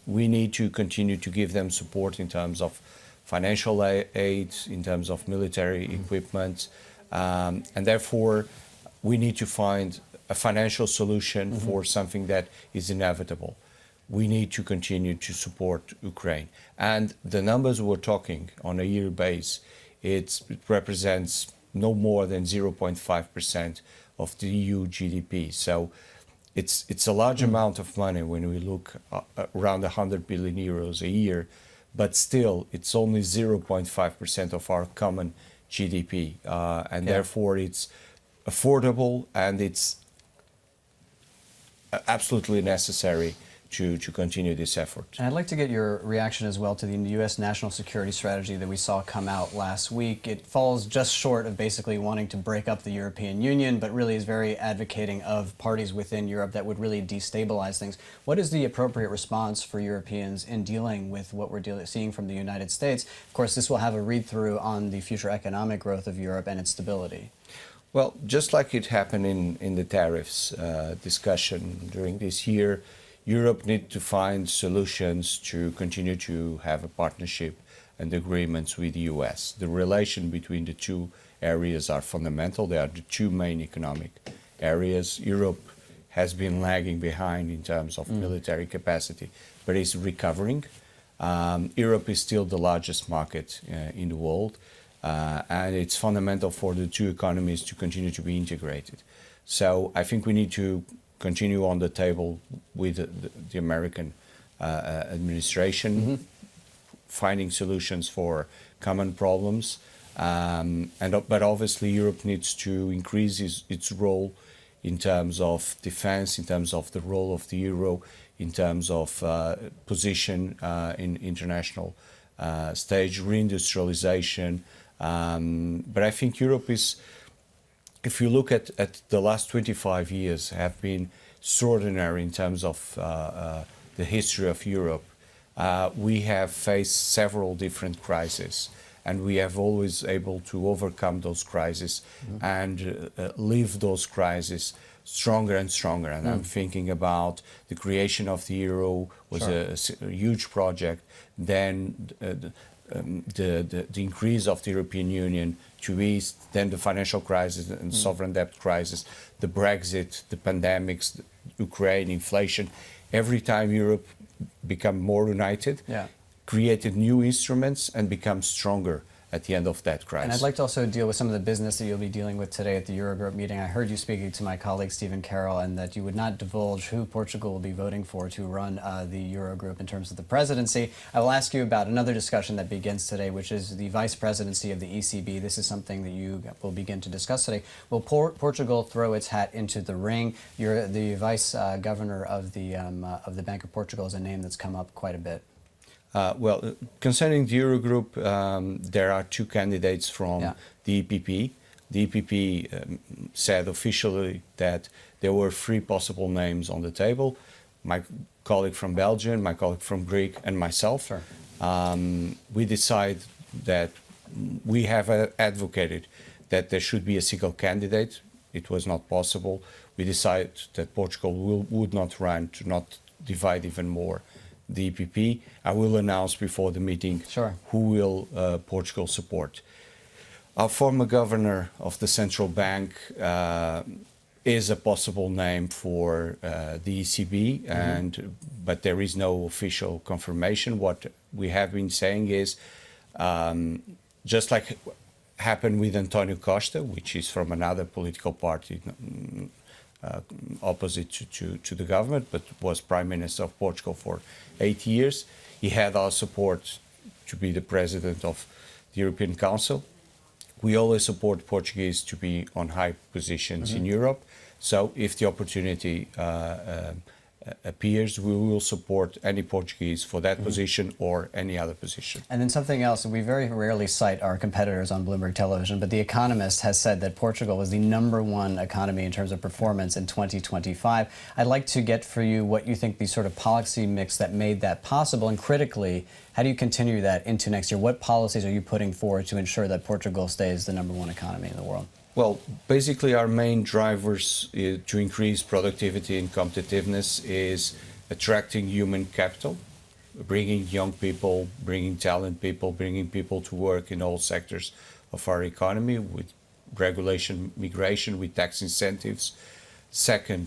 We need to continue to give them support in terms of financial aid, in terms of military equipment, and therefore we need to find a financial solution for something that is inevitable. We need to continue to support Ukraine. And the numbers we're talking on a year base, it represents no more than 0.5% of the EU GDP. So it's a large amount of money when we look around 100 billion euros a year, but still it's only 0.5% of our common GDP. And therefore it's affordable, and it's absolutely necessary to continue this effort. And I'd like to get your reaction as well to the U.S. national security strategy that we saw come out last week. It falls just short of basically wanting to break up the European Union, but really is very advocating of parties within Europe that would really destabilize things. What is the appropriate response for Europeans in dealing with what we're seeing from the United States? Of course, this will have a read-through on the future economic growth of Europe and its stability. Well, just like it happened in the tariffs discussion during this year, Europe needs to find solutions to continue to have a partnership and agreements with the US. The relation between the two areas are fundamental. They are the two main economic areas. Europe has been lagging behind in terms of military capacity, but is recovering. Europe is still the largest market in the world, and it's fundamental for the two economies to continue to be integrated. So I think we need to continue on the table with the American administration, finding solutions for common problems. But obviously Europe needs to increase its role in terms of defense, in terms of the role of the euro, in terms of position in international stage, reindustrialization. But I think Europe is, if you look at the last 25 years, have been extraordinary in terms of the history of Europe. We have faced several different crises, and we have always able to overcome those crises and leave those crises stronger and stronger. And I'm thinking about the creation of the euro was a huge project. Then the increase of the European Union to east, then the financial crisis and sovereign debt crisis, the Brexit, the pandemics, Ukraine, inflation. Every time Europe became more united, created new instruments and become stronger at the end of that crisis. And I'd like to also deal with some of the business that you'll be dealing with today at the Eurogroup meeting. I heard you speaking to my colleague Stephen Carroll, and that you would not divulge who Portugal will be voting for to run the Eurogroup in terms of the presidency. I will ask you about another discussion that begins today, which is the vice presidency of the ECB. This is something that you will begin to discuss today. Will Portugal throw its hat into the ring? You're the vice governor of the Bank of Portugal is a name that's come up quite a bit. Well, concerning the Eurogroup, there are two candidates from the EPP. The EPP said officially that there were three possible names on the table: my colleague from Belgium, my colleague from Greece, and myself. We decided that we have advocated that there should be a single candidate. It was not possible. We decided that Portugal would not run, to not divide even more the EPP. I will announce before the meeting who will Portugal support. Our former governor of the central bank is a possible name for the ECB, but there is no official confirmation. What we have been saying is, just like happened with António Costa, which is from another political party opposite to the government, but was Prime Minister of Portugal for 8 years. He had our support to be the president of the European Council. We always support Portuguese to be on high positions in Europe. So if the opportunity appears, we will support any Portuguese for that position or any other position. And then something else, we very rarely cite our competitors on Bloomberg Television, but The Economist has said that Portugal was the #1 economy in terms of performance in 2025. I'd like to get for you what you think the sort of policy mix that made that possible, and critically, how do you continue that into next year? What policies are you putting forward to ensure that Portugal stays the #1 economy in the world? Well, basically our main drivers to increase productivity and competitiveness is attracting human capital, bringing young people, bringing talent people, bringing people to work in all sectors of our economy with regulation, migration, with tax incentives. Second,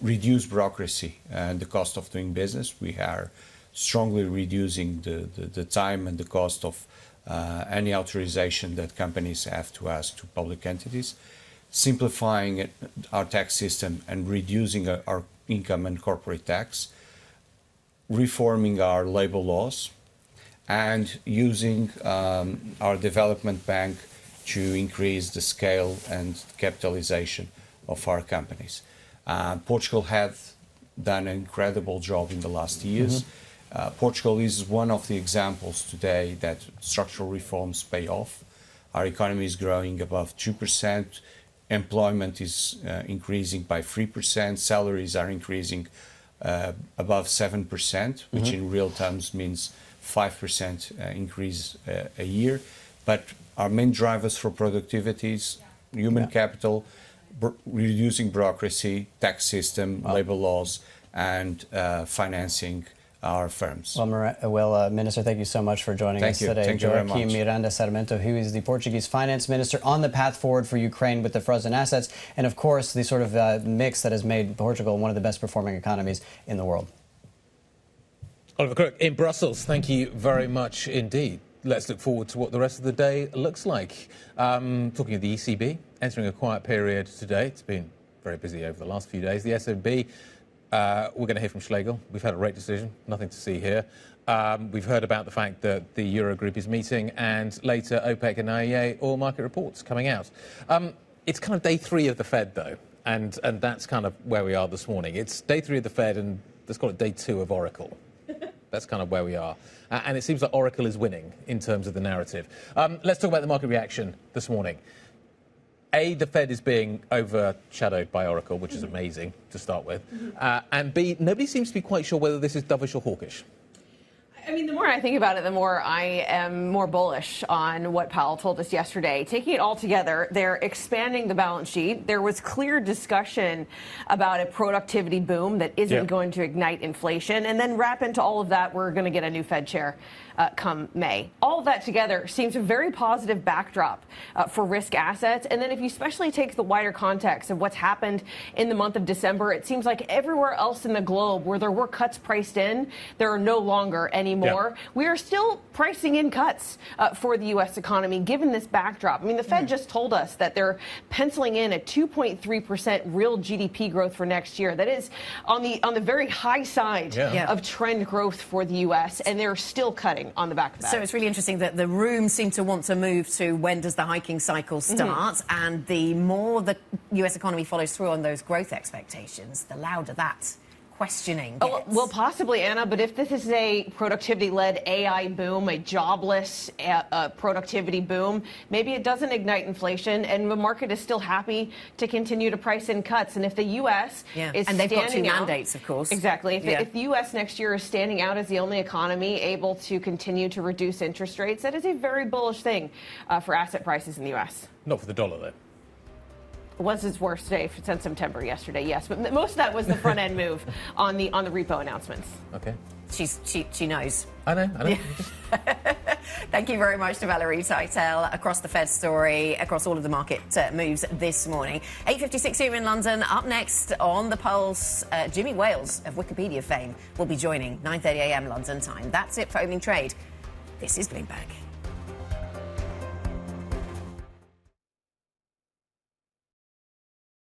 reduce bureaucracy and the cost of doing business. We are strongly reducing the time and the cost of any authorization that companies have to ask to public entities, simplifying our tax system and reducing our income and corporate tax, reforming our labor laws, and using our development bank to increase the scale and capitalization of our companies. Portugal had done an incredible job in the last years. Portugal is one of the examples today that structural reforms pay off. Our economy is growing above 2%. Employment is increasing by 3%. Salaries are increasing above 7%, which in real terms means 5% increase a year. But our main drivers for productivity is human capital, reducing bureaucracy, tax system, labor laws, and financing our firms. Well, Minister, thank you so much for joining us today. Thank you very much. Joaquim Miranda Sarmento, who is the Portuguese finance minister, on the path forward for Ukraine with the frozen assets, and of course the sort of mix that has made Portugal one of the best performing economies in the world. Oliver Crook in Brussels, thank you very much indeed. Let's look forward to what the rest of the day looks like. Talking of the ECB, entering a quiet period today. It's been very busy over the last few days. The SNB, we're going to hear from Schlegel. We've had a rate decision, nothing to see here. We've heard about the fact that the Eurogroup is meeting, and later OPEC and IEA oil market reports coming out. It's kind of day 3 of the Fed, though, and that's kind of where we are this morning. It's day 3 of the Fed, and let's call it day 2 of Oracle. That's kind of where we are. And it seems like Oracle is winning in terms of the narrative. Let's talk about the market reaction this morning. A, the Fed is being overshadowed by Oracle, which is amazing to start with. And B, nobody seems to be quite sure whether this is dovish or hawkish. I mean, the more I think about it, the more I am more bullish on what Powell told us yesterday. Taking it all together, they're expanding the balance sheet. There was clear discussion about a productivity boom that isn't going to ignite inflation. And then wrap into all of that, we're going to get a new Fed chair come May. All of that together seems a very positive backdrop for risk assets. And then if you especially take the wider context of what's happened in the month of December, it seems like everywhere else in the globe where there were cuts priced in, there are no longer any more. We are still pricing in cuts for the U.S. economy, given this backdrop. I mean, the Fed just told us that they're penciling in a 2.3% real GDP growth for next year. That is on the very high side of trend growth for the U.S., and they're still cutting on the back of that. So it's really interesting that the room seemed to want to move to when does the hiking cycle start, and the more the U.S. economy follows through on those growth expectations, the louder that questioning gets. Well, possibly, Anna, but if this is a productivity-led AI boom, a jobless productivity boom, maybe it doesn't ignite inflation, and the market is still happy to continue to price in cuts. And if the U.S. is and they've got 2 standing out, mandates, of course. Exactly. If the U.S. next year is standing out as the only economy able to continue to reduce interest rates, that is a very bullish thing for asset prices in the U.S. Not for the dollar, though. It was its worst day since September yesterday, yes. But most of that was the front-end move on the repo announcements. Okay. She knows. I know. Yeah. Thank you very much to Valerie Teitel across the Fed story, across all of the market moves this morning. 8:56 here in London. Up next on the Pulse, Jimmy Wales of Wikipedia fame will be joining 9:30 a.m. London time. That's it for opening trade. This is Bloomberg.